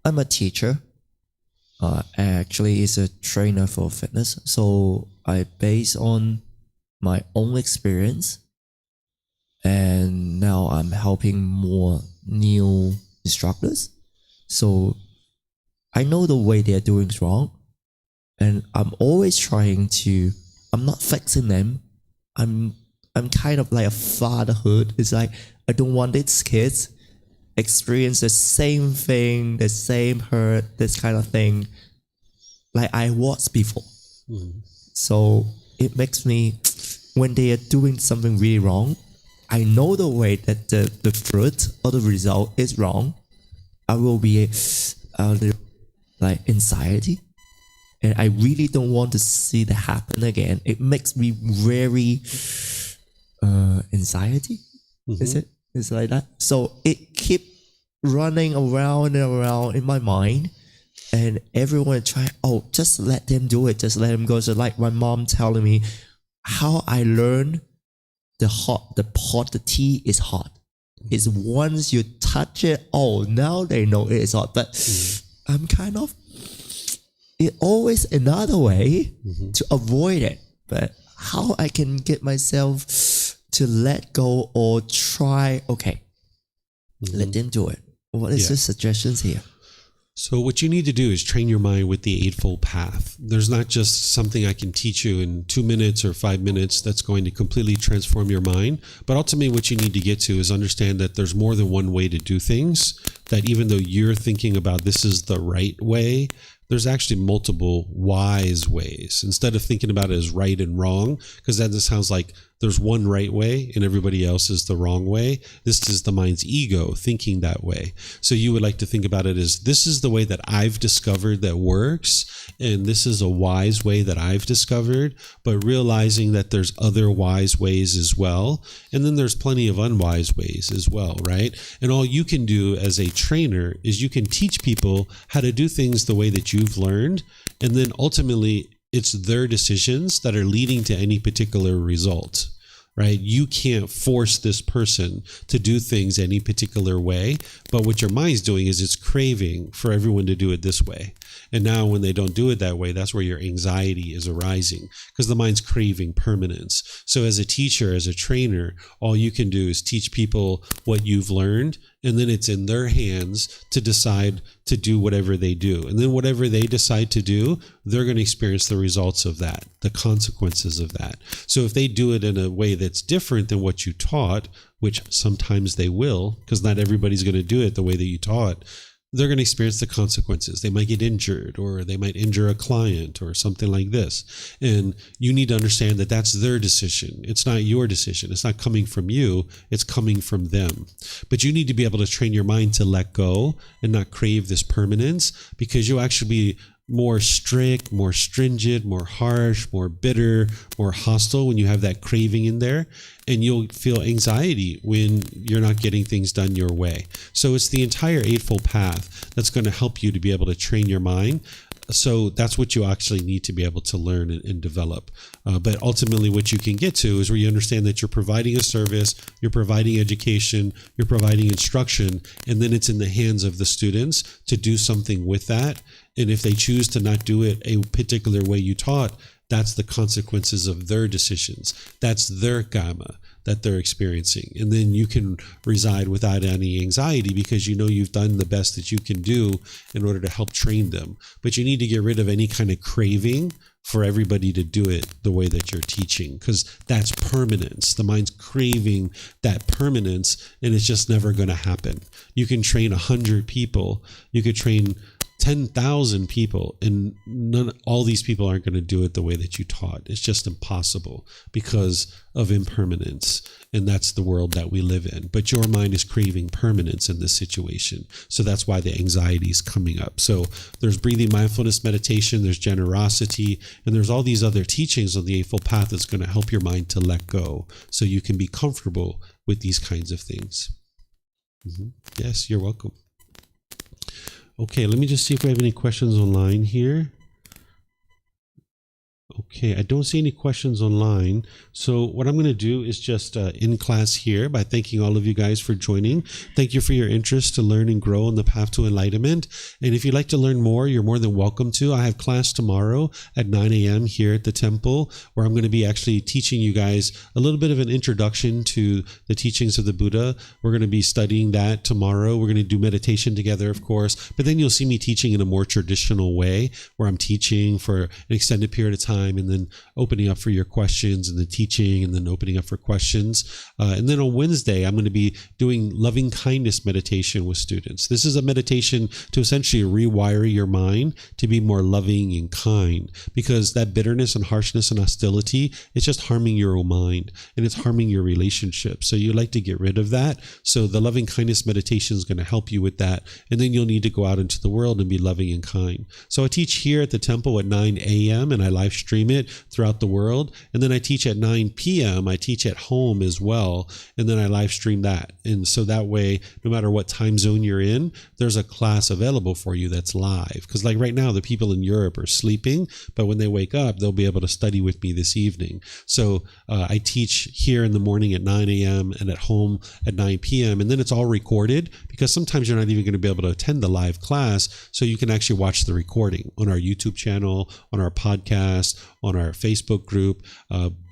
I'm a teacher. Actually, is a trainer for fitness. So I base on my own experience, and now I'm helping more new instructors. So I know the way they're doing is wrong, and I'm always trying to. I'm not fixing them. I'm kind of like a fatherhood. It's like I don't want these kids experience the same thing, the same hurt, this kind of thing, like I was before. Mm-hmm. So it makes me, when they are doing something really wrong, I know the way that the fruit or the result is wrong. I will be like anxiety, and I really don't want to see that happen again. It makes me very anxiety. Mm-hmm. Is it? It's like that. So it keep running around and around in my mind, and everyone try, oh, just let them do it, just let them go. So like my mom telling me how I learned the tea is hot. It's once you touch it, oh, now they know it is hot. But I'm kind of, it always another way to avoid it. But how I can get myself to let go or try, okay, let them do it. What is the suggestions here? So what you need to do is train your mind with the Eightfold Path. There's not just something I can teach you in 2 minutes or 5 minutes that's going to completely transform your mind. But ultimately what you need to get to is understand that there's more than one way to do things, that even though you're thinking about this is the right way, there's actually multiple wise ways. Instead of thinking about it as right and wrong, because that just sounds like there's one right way and everybody else is the wrong way. This is the mind's ego thinking that way. So you would like to think about it as, this is the way that I've discovered that works, and this is a wise way that I've discovered, but realizing that there's other wise ways as well. And then there's plenty of unwise ways as well, right? And all you can do as a trainer is you can teach people how to do things the way that you've learned, and then ultimately it's their decisions that are leading to any particular result, right? You can't force this person to do things any particular way, but what your mind's doing is it's craving for everyone to do it this way. And now when they don't do it that way, that's where your anxiety is arising, because the mind's craving permanence. So as a teacher, as a trainer, all you can do is teach people what you've learned, and then it's in their hands to decide to do whatever they do. And then whatever they decide to do, they're going to experience the results of that, the consequences of that. So if they do it in a way that's different than what you taught, which sometimes they will, because not everybody's going to do it the way that you taught, they're going to experience the consequences. They might get injured, or they might injure a client or something like this. And you need to understand that that's their decision. It's not your decision. It's not coming from you. It's coming from them. But you need to be able to train your mind to let go and not crave this permanence, because you'll actually be more strict, more stringent, more harsh, more bitter, more hostile when you have that craving in there. And you'll feel anxiety when you're not getting things done your way. So it's the entire Eightfold Path that's going to help you to be able to train your mind. So that's what you actually need to be able to learn and develop. But ultimately what you can get to is where you understand that you're providing a service, you're providing education, you're providing instruction, and then it's in the hands of the students to do something with that. And if they choose to not do it a particular way you taught, that's the consequences of their decisions. That's their karma. that they're experiencing. And then you can reside without any anxiety because you know you've done the best that you can do in order to help train them. But you need to get rid of any kind of craving for everybody to do it the way that you're teaching, because that's permanence. The mind's craving that permanence, and it's just never going to happen. You can train 100 people, you could train 10,000 people, and all these people aren't going to do it the way that you taught. It's just impossible because of impermanence, and that's the world that we live in. But your mind is craving permanence in this situation, so that's why the anxiety is coming up. So there's breathing mindfulness meditation, there's generosity, and there's all these other teachings on the Eightfold Path that's going to help your mind to let go, so you can be comfortable with these kinds of things. Yes, you're welcome. Okay, let me just see if we have any questions online here. Okay, I don't see any questions online. So what I'm going to do is just end class here by thanking all of you guys for joining. Thank you for your interest to learn and grow on the path to enlightenment. And if you'd like to learn more, you're more than welcome to. I have class tomorrow at 9 a.m. here at the temple, where I'm going to be actually teaching you guys a little bit of an introduction to the teachings of the Buddha. We're going to be studying that tomorrow. We're going to do meditation together, of course. But then you'll see me teaching in a more traditional way, where I'm teaching for an extended period of time, and then opening up for your questions, and then teaching, and then opening up for questions. And then on Wednesday, I'm going to be doing loving kindness meditation with students. This is a meditation to essentially rewire your mind to be more loving and kind, because that bitterness and harshness and hostility, it's just harming your own mind, and it's harming your relationship. So you like to get rid of that. So the loving kindness meditation is going to help you with that. And then you'll need to go out into the world and be loving and kind. So I teach here at the temple at 9 a.m. and I live stream it throughout the world. And then I teach at 9 p.m. I teach at home as well. And then I live stream that. And so that way, no matter what time zone you're in, there's a class available for you that's live. Because like right now, the people in Europe are sleeping, but when they wake up, they'll be able to study with me this evening. So I teach here in the morning at 9 a.m. and at home at 9 p.m. And then it's all recorded, because sometimes you're not even going to be able to attend the live class. So you can actually watch the recording on our YouTube channel, on our podcast, on our Facebook group.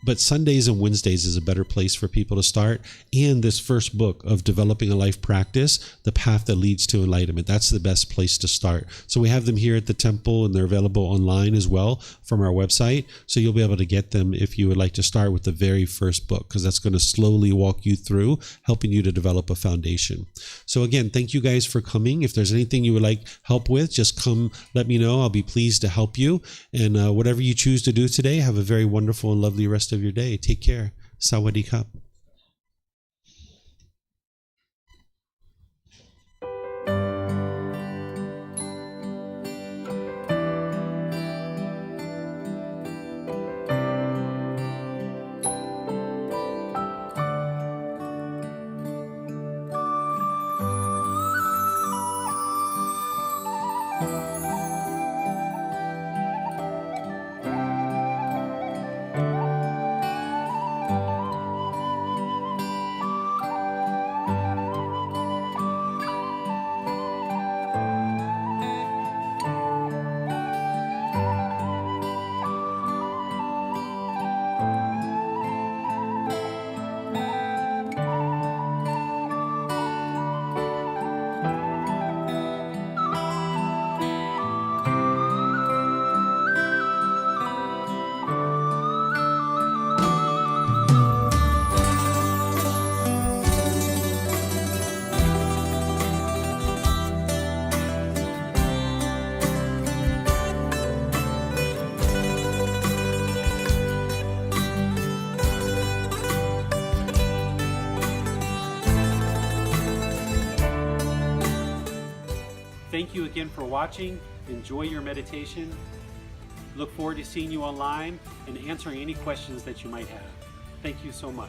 But Sundays and Wednesdays is a better place for people to start. And this first book of Developing a Life Practice, The Path That Leads to Enlightenment, that's the best place to start. So we have them here at the temple, and they're available online as well from our website. So you'll be able to get them if you would like to start with the very first book, because that's going to slowly walk you through, helping you to develop a foundation. So again, thank you guys for coming. If there's anything you would like help with, just come let me know. I'll be pleased to help you. And whatever you choose to do today, have a very wonderful and lovely rest of your day. Take care. Sawadee Kap. Thank you again for watching. Enjoy your meditation. Look forward to seeing you online and answering any questions that you might have. Thank you so much.